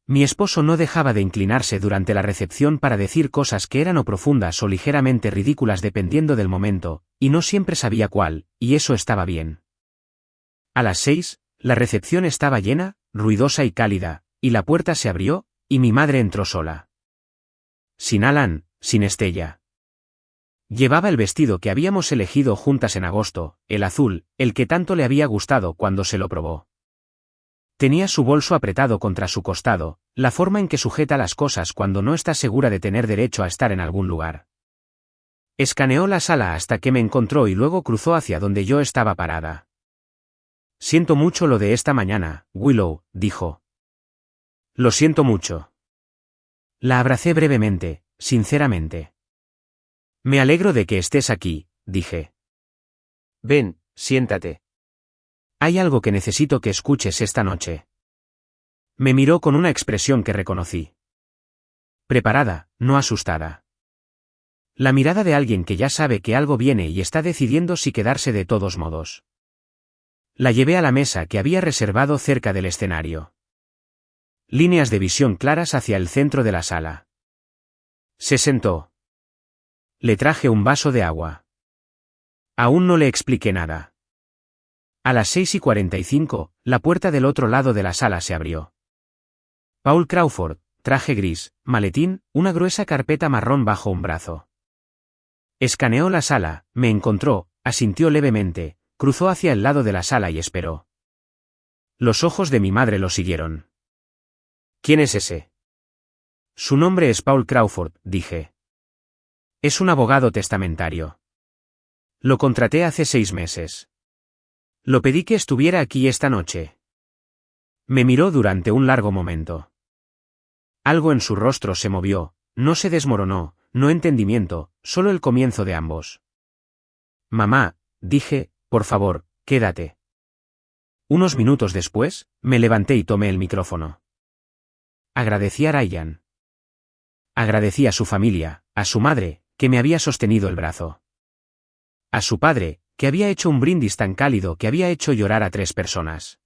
Mi esposo no dejaba de inclinarse durante la recepción para decir cosas que eran o profundas o ligeramente ridículas dependiendo del momento, y no siempre sabía cuál, y eso estaba bien. A las 6, la recepción estaba llena, ruidosa y cálida, y la puerta se abrió, y mi madre entró sola. Sin Alan, sin Estella. Llevaba el vestido que habíamos elegido juntas en agosto, el azul, el que tanto le había gustado cuando se lo probó. Tenía su bolso apretado contra su costado, la forma en que sujeta las cosas cuando no está segura de tener derecho a estar en algún lugar. Escaneó la sala hasta que me encontró y luego cruzó hacia donde yo estaba parada. Siento mucho lo de esta mañana, Willow, dijo. Lo siento mucho. La abracé brevemente, sinceramente. Me alegro de que estés aquí, dije. Ven, siéntate. Hay algo que necesito que escuches esta noche. Me miró con una expresión que reconocí. Preparada, no asustada. La mirada de alguien que ya sabe que algo viene y está decidiendo si quedarse de todos modos. La llevé a la mesa que había reservado cerca del escenario. Líneas de visión claras hacia el centro de la sala. Se sentó. Le traje un vaso de agua. Aún no le expliqué nada. A las 6:45, la puerta del otro lado de la sala se abrió. Paul Crawford, traje gris, maletín, una gruesa carpeta marrón bajo un brazo. Escaneó la sala, me encontró, asintió levemente, cruzó hacia el lado de la sala y esperó. Los ojos de mi madre lo siguieron. ¿Quién es ese? Su nombre es Paul Crawford, dije. Es un abogado testamentario. Lo contraté hace 6 meses. Lo pedí que estuviera aquí esta noche. Me miró durante un largo momento. Algo en su rostro se movió, no se desmoronó, no entendimiento, solo el comienzo de ambos. Mamá, dije, por favor, quédate. Unos minutos después, me levanté y tomé el micrófono. Agradecí a Ryan. Agradecí a su familia, a su madre, que me había sostenido el brazo. A su padre, que había hecho un brindis tan cálido que había hecho llorar a 3 personas.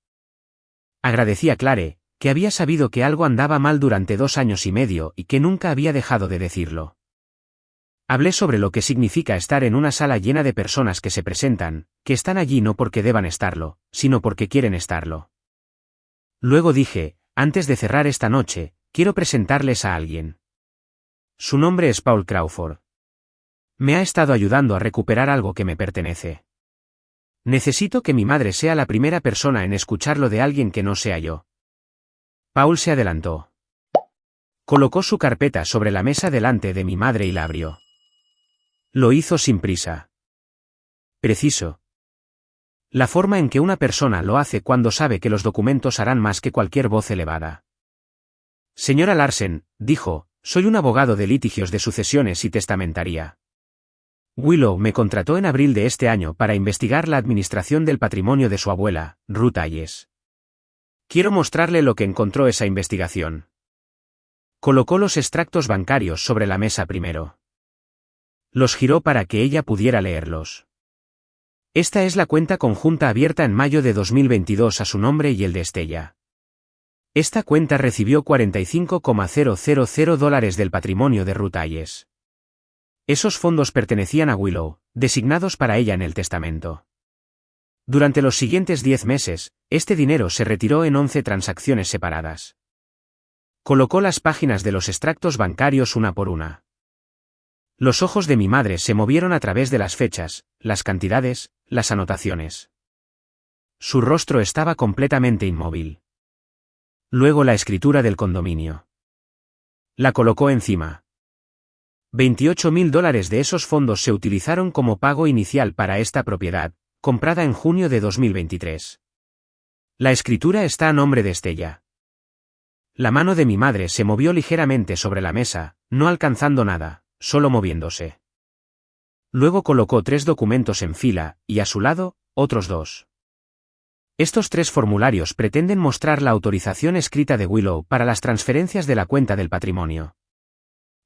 Agradecí a Clare, que había sabido que algo andaba mal durante 2 años y medio y que nunca había dejado de decirlo. Hablé sobre lo que significa estar en una sala llena de personas que se presentan, que están allí no porque deban estarlo, sino porque quieren estarlo. Luego dije, antes de cerrar esta noche, quiero presentarles a alguien. Su nombre es Paul Crawford. Me ha estado ayudando a recuperar algo que me pertenece. Necesito que mi madre sea la primera persona en escucharlo de alguien que no sea yo. Paul se adelantó. Colocó su carpeta sobre la mesa delante de mi madre y la abrió. Lo hizo sin prisa. Preciso. La forma en que una persona lo hace cuando sabe que los documentos harán más que cualquier voz elevada. Señora Larsen, dijo, soy un abogado de litigios de sucesiones y testamentaría. Willow me contrató en abril de este año para investigar la administración del patrimonio de su abuela, Ruth Hayes. Quiero mostrarle lo que encontró esa investigación. Colocó los extractos bancarios sobre la mesa primero. Los giró para que ella pudiera leerlos. Esta es la cuenta conjunta abierta en mayo de 2022 a su nombre y el de Estella. Esta cuenta recibió $45,000 del patrimonio de Ruth Hayes. Esos fondos pertenecían a Willow, designados para ella en el testamento. Durante los siguientes 10 meses, este dinero se retiró en 11 transacciones separadas. Colocó las páginas de los extractos bancarios una por una. Los ojos de mi madre se movieron a través de las fechas, las cantidades, las anotaciones. Su rostro estaba completamente inmóvil. Luego la escritura del condominio. La colocó encima. $28,000 de esos fondos se utilizaron como pago inicial para esta propiedad, comprada en junio de 2023. La escritura está a nombre de Estella. La mano de mi madre se movió ligeramente sobre la mesa, no alcanzando nada, solo moviéndose. Luego colocó 3 documentos en fila, y a su lado, otros 2. Estos 3 formularios pretenden mostrar la autorización escrita de Willow para las transferencias de la cuenta del patrimonio.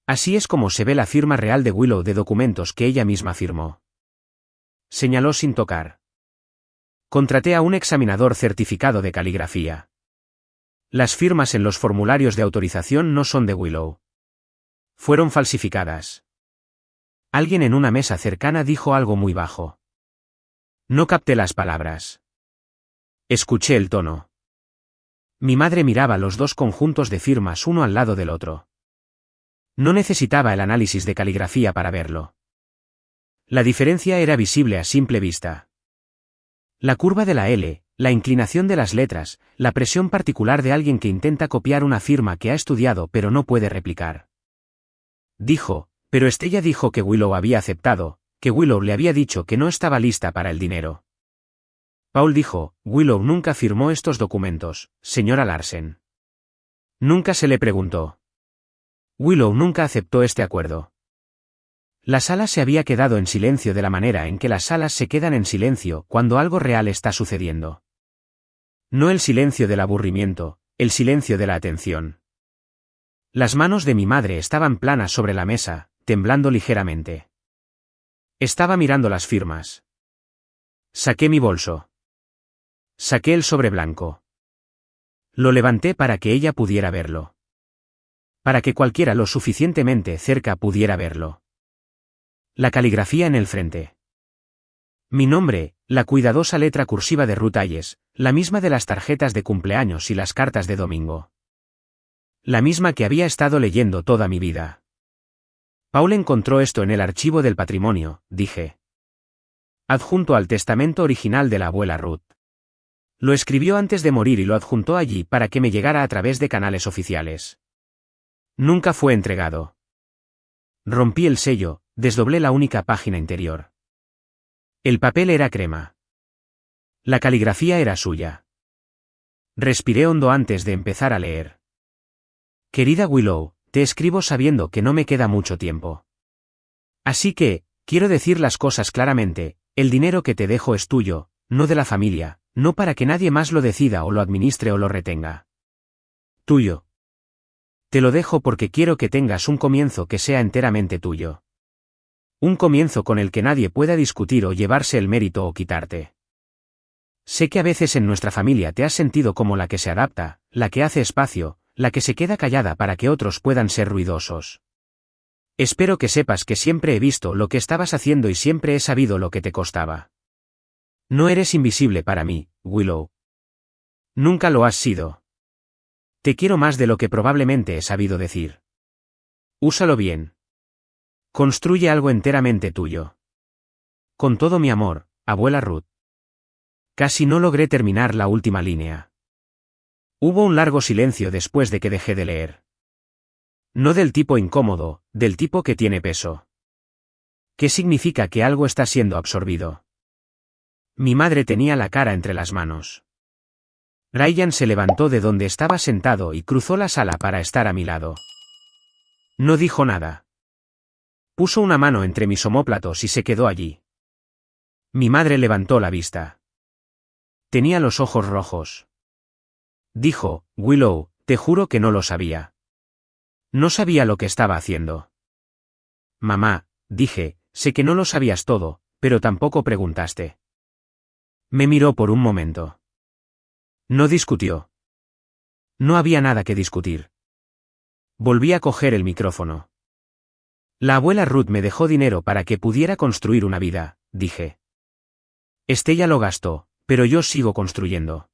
Así es como se ve la firma real de Willow de documentos que ella misma firmó. Señaló sin tocar. Contraté a un examinador certificado de caligrafía. Las firmas en los formularios de autorización no son de Willow. Fueron falsificadas. Alguien en una mesa cercana dijo algo muy bajo. No capté las palabras. Escuché el tono. Mi madre miraba los 2 conjuntos de firmas uno al lado del otro. No necesitaba el análisis de caligrafía para verlo. La diferencia era visible a simple vista. La curva de la L, la inclinación de las letras, la presión particular de alguien que intenta copiar una firma que ha estudiado pero no puede replicar. Dijo, pero Estella dijo que Willow había aceptado, que Willow le había dicho que no estaba lista para el dinero. Paul dijo, Willow nunca firmó estos documentos, señora Larsen. Nunca se le preguntó. Willow nunca aceptó este acuerdo. La sala se había quedado en silencio de la manera en que las salas se quedan en silencio cuando algo real está sucediendo. No el silencio del aburrimiento, el silencio de la atención. Las manos de mi madre estaban planas sobre la mesa, temblando ligeramente. Estaba mirando las firmas. Saqué mi bolso. Saqué el sobre blanco. Lo levanté para que ella pudiera verlo. Para que cualquiera lo suficientemente cerca pudiera verlo. La caligrafía en el frente. Mi nombre, la cuidadosa letra cursiva de Ruth Hayes, la misma de las tarjetas de cumpleaños y las cartas de domingo. La misma que había estado leyendo toda mi vida. Paul encontró esto en el archivo del patrimonio, dije. Adjunto al testamento original de la abuela Ruth. Lo escribió antes de morir y lo adjuntó allí para que me llegara a través de canales oficiales. Nunca fue entregado. Rompí el sello, desdoblé la única página interior. El papel era crema. La caligrafía era suya. Respiré hondo antes de empezar a leer. Querida Willow, te escribo sabiendo que no me queda mucho tiempo. Así que, quiero decir las cosas claramente, el dinero que te dejo es tuyo, no de la familia, no para que nadie más lo decida o lo administre o lo retenga. Tuyo. Te lo dejo porque quiero que tengas un comienzo que sea enteramente tuyo. Un comienzo con el que nadie pueda discutir o llevarse el mérito o quitarte. Sé que a veces en nuestra familia te has sentido como la que se adapta, la que hace espacio, la que se queda callada para que otros puedan ser ruidosos. Espero que sepas que siempre he visto lo que estabas haciendo y siempre he sabido lo que te costaba. No eres invisible para mí, Willow. Nunca lo has sido. Te quiero más de lo que probablemente he sabido decir. Úsalo bien. Construye algo enteramente tuyo. Con todo mi amor, abuela Ruth. Casi no logré terminar la última línea. Hubo un largo silencio después de que dejé de leer. No del tipo incómodo, del tipo que tiene peso. ¿Qué significa que algo está siendo absorbido? Mi madre tenía la cara entre las manos. Ryan se levantó de donde estaba sentado y cruzó la sala para estar a mi lado. No dijo nada. Puso una mano entre mis omóplatos y se quedó allí. Mi madre levantó la vista. Tenía los ojos rojos. Dijo, Willow, te juro que no lo sabía. No sabía lo que estaba haciendo. Mamá, dije, sé que no lo sabías todo, pero tampoco preguntaste. Me miró por un momento. No discutió. No había nada que discutir. Volví a coger el micrófono. La abuela Ruth me dejó dinero para que pudiera construir una vida, dije. Estella lo gastó, pero yo sigo construyendo.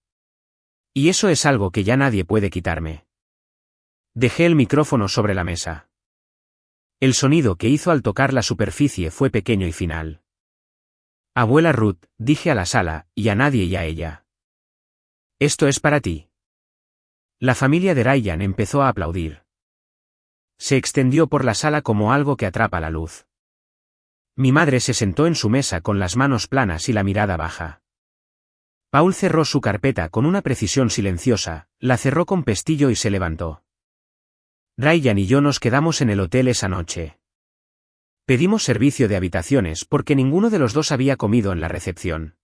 Y eso es algo que ya nadie puede quitarme. Dejé el micrófono sobre la mesa. El sonido que hizo al tocar la superficie fue pequeño y final. Abuela Ruth, dije a la sala, y a nadie y a ella. Esto es para ti. La familia de Ryan empezó a aplaudir. Se extendió por la sala como algo que atrapa la luz. Mi madre se sentó en su mesa con las manos planas y la mirada baja. Paul cerró su carpeta con una precisión silenciosa, la cerró con pestillo y se levantó. Ryan y yo nos quedamos en el hotel esa noche. Pedimos servicio de habitaciones porque ninguno de los dos había comido en la recepción.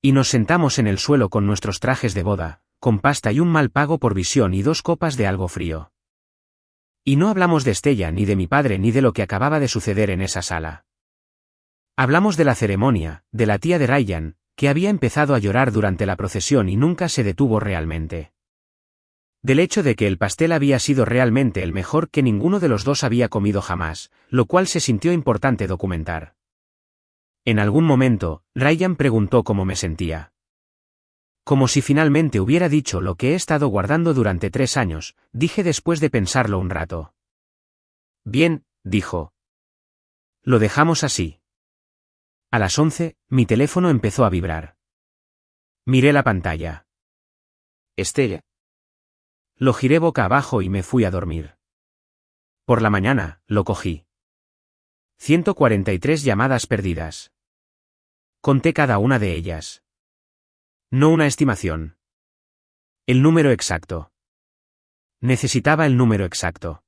Y nos sentamos en el suelo con nuestros trajes de boda, con pasta y un mal pago por visión y 2 copas de algo frío. Y no hablamos de Estella ni de mi padre ni de lo que acababa de suceder en esa sala. Hablamos de la ceremonia, de la tía de Ryan, que había empezado a llorar durante la procesión y nunca se detuvo realmente. Del hecho de que el pastel había sido realmente el mejor que ninguno de los dos había comido jamás, lo cual se sintió importante documentar. En algún momento, Ryan preguntó cómo me sentía. Como si finalmente hubiera dicho lo que he estado guardando durante 3 años, dije después de pensarlo un rato. Bien, dijo. Lo dejamos así. A las 11, mi teléfono empezó a vibrar. Miré la pantalla. Estella. Lo giré boca abajo y me fui a dormir. Por la mañana, lo cogí. 143 llamadas perdidas. Conté cada una de ellas. No una estimación. El número exacto. Necesitaba el número exacto.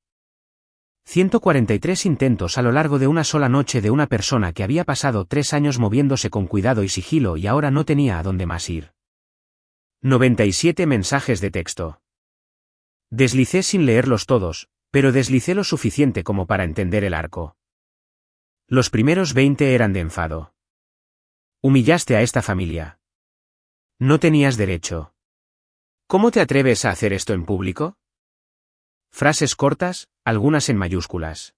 143 intentos a lo largo de una sola noche de una persona que había pasado 3 años moviéndose con cuidado y sigilo y ahora no tenía a dónde más ir. 97 mensajes de texto. Deslicé sin leerlos todos, pero deslicé lo suficiente como para entender el arco. Los primeros 20 eran de enfado. Humillaste a esta familia. No tenías derecho. ¿Cómo te atreves a hacer esto en público? Frases cortas, algunas en mayúsculas.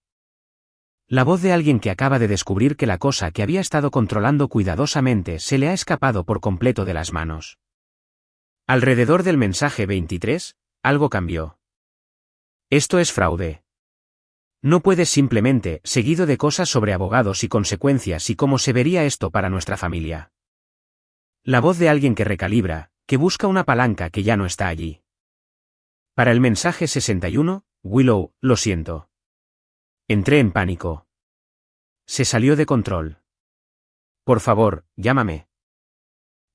La voz de alguien que acaba de descubrir que la cosa que había estado controlando cuidadosamente se le ha escapado por completo de las manos. Alrededor del mensaje 23, algo cambió. Esto es fraude. No puedes simplemente, seguido de cosas sobre abogados y consecuencias y cómo se vería esto para nuestra familia. La voz de alguien que recalibra, que busca una palanca que ya no está allí. Para el mensaje 61, Willow, lo siento. Entré en pánico. Se salió de control. Por favor, llámame.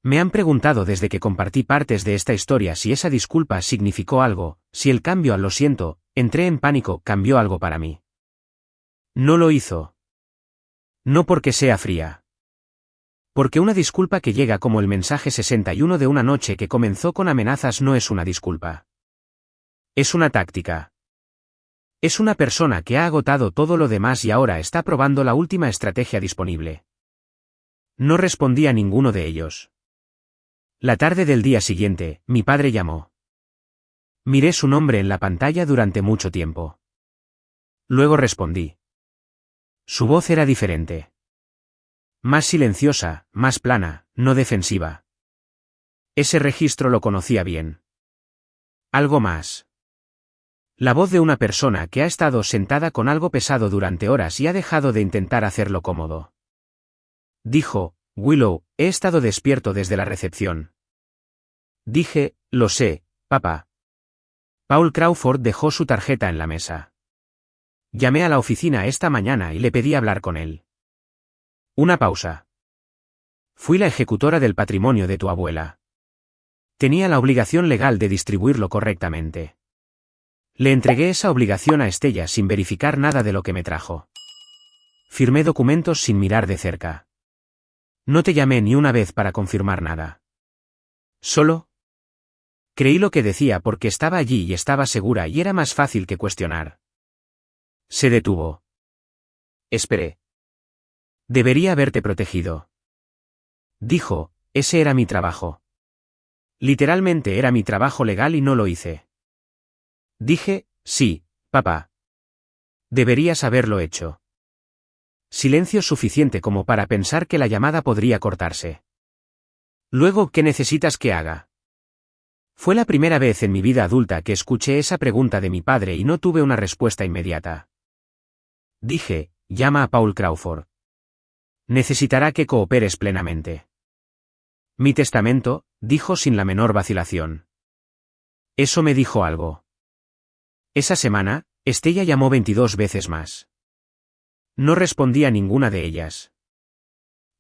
Me han preguntado desde que compartí partes de esta historia si esa disculpa significó algo, si el cambio a lo siento, entré en pánico, cambió algo para mí. No lo hizo. No porque sea fría. Porque una disculpa que llega como el mensaje 61 de una noche que comenzó con amenazas no es una disculpa. Es una táctica. Es una persona que ha agotado todo lo demás y ahora está probando la última estrategia disponible. No respondí a ninguno de ellos. La tarde del día siguiente, mi padre llamó. Miré su nombre en la pantalla durante mucho tiempo. Luego respondí. Su voz era diferente. Más silenciosa, más plana, no defensiva. Ese registro lo conocía bien. Algo más. La voz de una persona que ha estado sentada con algo pesado durante horas y ha dejado de intentar hacerlo cómodo. Dijo, Willow, he estado despierto desde la recepción. Dije, lo sé, papá. Paul Crawford dejó su tarjeta en la mesa. Llamé a la oficina esta mañana y le pedí hablar con él. Una pausa. Fui la ejecutora del patrimonio de tu abuela. Tenía la obligación legal de distribuirlo correctamente. Le entregué esa obligación a Estella sin verificar nada de lo que me trajo. Firmé documentos sin mirar de cerca. No te llamé ni una vez para confirmar nada. Solo creí lo que decía porque estaba allí y estaba segura y era más fácil que cuestionar. Se detuvo. Esperé. Debería haberte protegido. Dijo, ese era mi trabajo. Literalmente era mi trabajo legal y no lo hice. Dije, sí, papá. Deberías haberlo hecho. Silencio suficiente como para pensar que la llamada podría cortarse. Luego, ¿qué necesitas que haga? Fue la primera vez en mi vida adulta que escuché esa pregunta de mi padre y no tuve una respuesta inmediata. Dije, llama a Paul Crawford. Necesitará que cooperes plenamente. Mi testamento, dijo sin la menor vacilación. Eso me dijo algo. Esa semana, Estella llamó 22 veces más. No respondí a ninguna de ellas.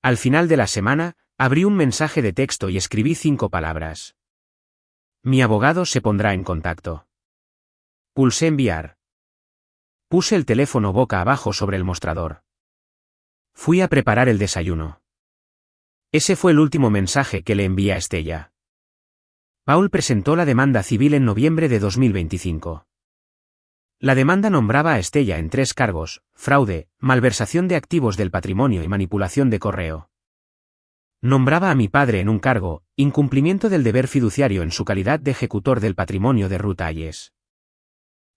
Al final de la semana, abrí un mensaje de texto y escribí 5 palabras. Mi abogado se pondrá en contacto. Pulsé enviar. Puse el teléfono boca abajo sobre el mostrador. Fui a preparar el desayuno. Ese fue el último mensaje que le envié a Estella. Paul presentó la demanda civil en noviembre de 2025. La demanda nombraba a Estella en 3 cargos: fraude, malversación de activos del patrimonio y manipulación de correo. Nombraba a mi padre en un cargo: incumplimiento del deber fiduciario en su calidad de ejecutor del patrimonio de Ruth Hayes.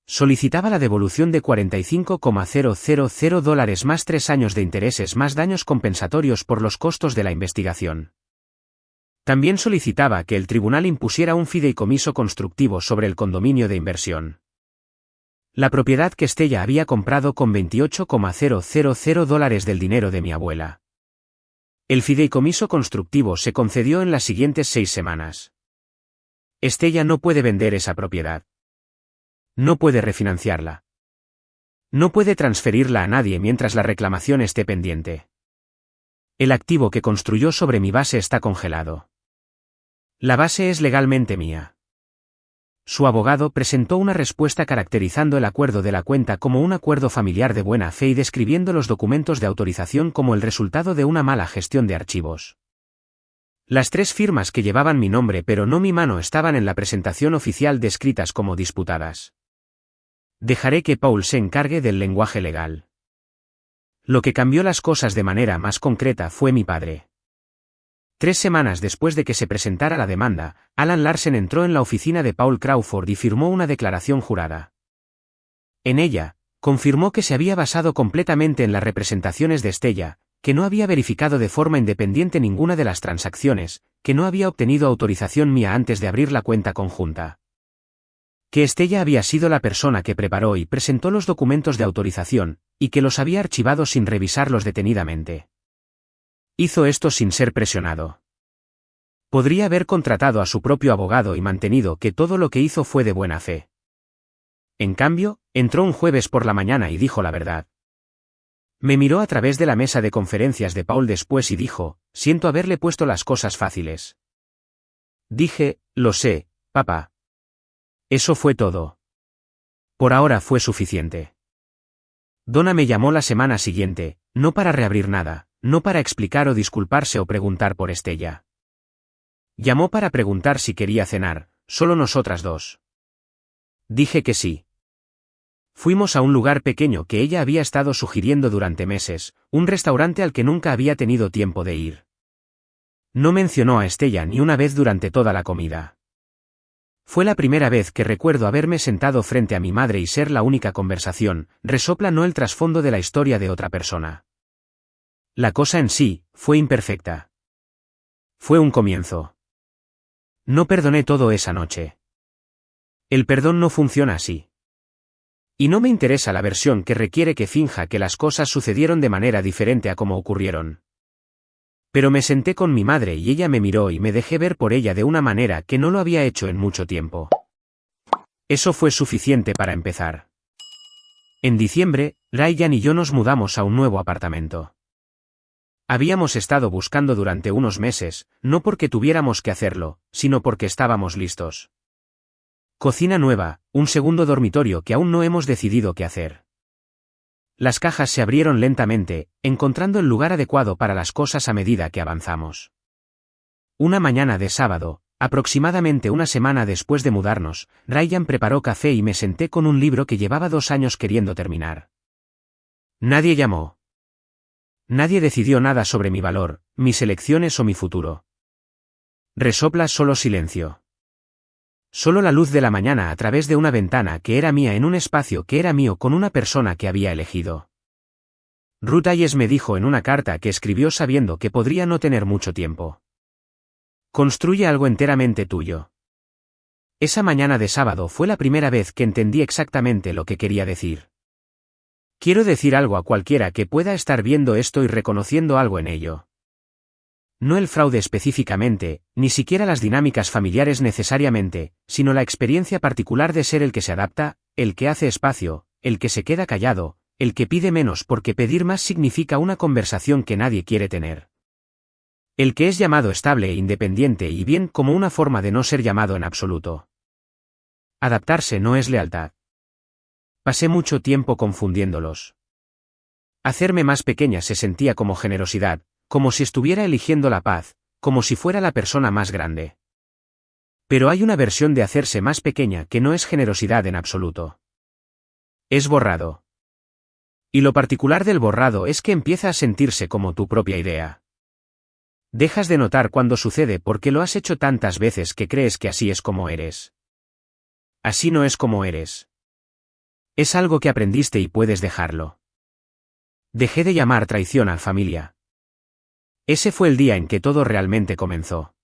Solicitaba la devolución de $45,000 más 3 años de intereses más daños compensatorios por los costos de la investigación. También solicitaba que el tribunal impusiera un fideicomiso constructivo sobre el condominio de inversión. La propiedad que Estella había comprado con $28,000 del dinero de mi abuela. El fideicomiso constructivo se concedió en las siguientes 6 semanas. Estella no puede vender esa propiedad. No puede refinanciarla. No puede transferirla a nadie mientras la reclamación esté pendiente. El activo que construyó sobre mi base está congelado. La base es legalmente mía. Su abogado presentó una respuesta caracterizando el acuerdo de la cuenta como un acuerdo familiar de buena fe y describiendo los documentos de autorización como el resultado de una mala gestión de archivos. Las 3 firmas que llevaban mi nombre pero no mi mano estaban en la presentación oficial descritas como disputadas. Dejaré que Paul se encargue del lenguaje legal. Lo que cambió las cosas de manera más concreta fue mi padre. 3 semanas después de que se presentara la demanda, Alan Larsen entró en la oficina de Paul Crawford y firmó una declaración jurada. En ella, confirmó que se había basado completamente en las representaciones de Estella, que no había verificado de forma independiente ninguna de las transacciones, que no había obtenido autorización mía antes de abrir la cuenta conjunta. Que Estella había sido la persona que preparó y presentó los documentos de autorización, y que los había archivado sin revisarlos detenidamente. Hizo esto sin ser presionado. Podría haber contratado a su propio abogado y mantenido que todo lo que hizo fue de buena fe. En cambio, entró un jueves por la mañana y dijo la verdad. Me miró a través de la mesa de conferencias de Paul después y dijo, siento haberle puesto las cosas fáciles. Dije, lo sé, papá. Eso fue todo. Por ahora fue suficiente. Donna me llamó la semana siguiente, no para reabrir nada, no para explicar o disculparse o preguntar por Estella. Llamó para preguntar si quería cenar, solo nosotras 2. Dije que sí. Fuimos a un lugar pequeño que ella había estado sugiriendo durante meses, un restaurante al que nunca había tenido tiempo de ir. No mencionó a Estella ni una vez durante toda la comida. Fue la primera vez que recuerdo haberme sentado frente a mi madre y ser la única conversación, resopla no el trasfondo de la historia de otra persona. La cosa en sí, fue imperfecta. Fue un comienzo. No perdoné todo esa noche. El perdón no funciona así. Y no me interesa la versión que requiere que finja que las cosas sucedieron de manera diferente a como ocurrieron. Pero me senté con mi madre y ella me miró y me dejé ver por ella de una manera que no lo había hecho en mucho tiempo. Eso fue suficiente para empezar. En diciembre, Ryan y yo nos mudamos a un nuevo apartamento. Habíamos estado buscando durante unos meses, no porque tuviéramos que hacerlo, sino porque estábamos listos. Cocina nueva, un segundo dormitorio que aún no hemos decidido qué hacer. Las cajas se abrieron lentamente, encontrando el lugar adecuado para las cosas a medida que avanzamos. Una mañana de sábado, aproximadamente una semana después de mudarnos, Ryan preparó café y me senté con un libro que llevaba 2 años queriendo terminar. Nadie llamó. Nadie decidió nada sobre mi valor, mis elecciones o mi futuro. Resopla solo silencio. Solo la luz de la mañana a través de una ventana que era mía en un espacio que era mío con una persona que había elegido. Ruth Ayes me dijo en una carta que escribió sabiendo que podría no tener mucho tiempo. Construye algo enteramente tuyo. Esa mañana de sábado fue la primera vez que entendí exactamente lo que quería decir. Quiero decir algo a cualquiera que pueda estar viendo esto y reconociendo algo en ello. No el fraude específicamente, ni siquiera las dinámicas familiares necesariamente, sino la experiencia particular de ser el que se adapta, el que hace espacio, el que se queda callado, el que pide menos porque pedir más significa una conversación que nadie quiere tener. El que es llamado estable e independiente y bien como una forma de no ser llamado en absoluto. Adaptarse no es lealtad. Pasé mucho tiempo confundiéndolos. Hacerme más pequeña se sentía como generosidad, como si estuviera eligiendo la paz, como si fuera la persona más grande. Pero hay una versión de hacerse más pequeña que no es generosidad en absoluto. Es borrado. Y lo particular del borrado es que empieza a sentirse como tu propia idea. Dejas de notar cuando sucede porque lo has hecho tantas veces que crees que así es como eres. Así no es como eres. Es algo que aprendiste y puedes dejarlo. Dejé de llamar traición a familia. Ese fue el día en que todo realmente comenzó.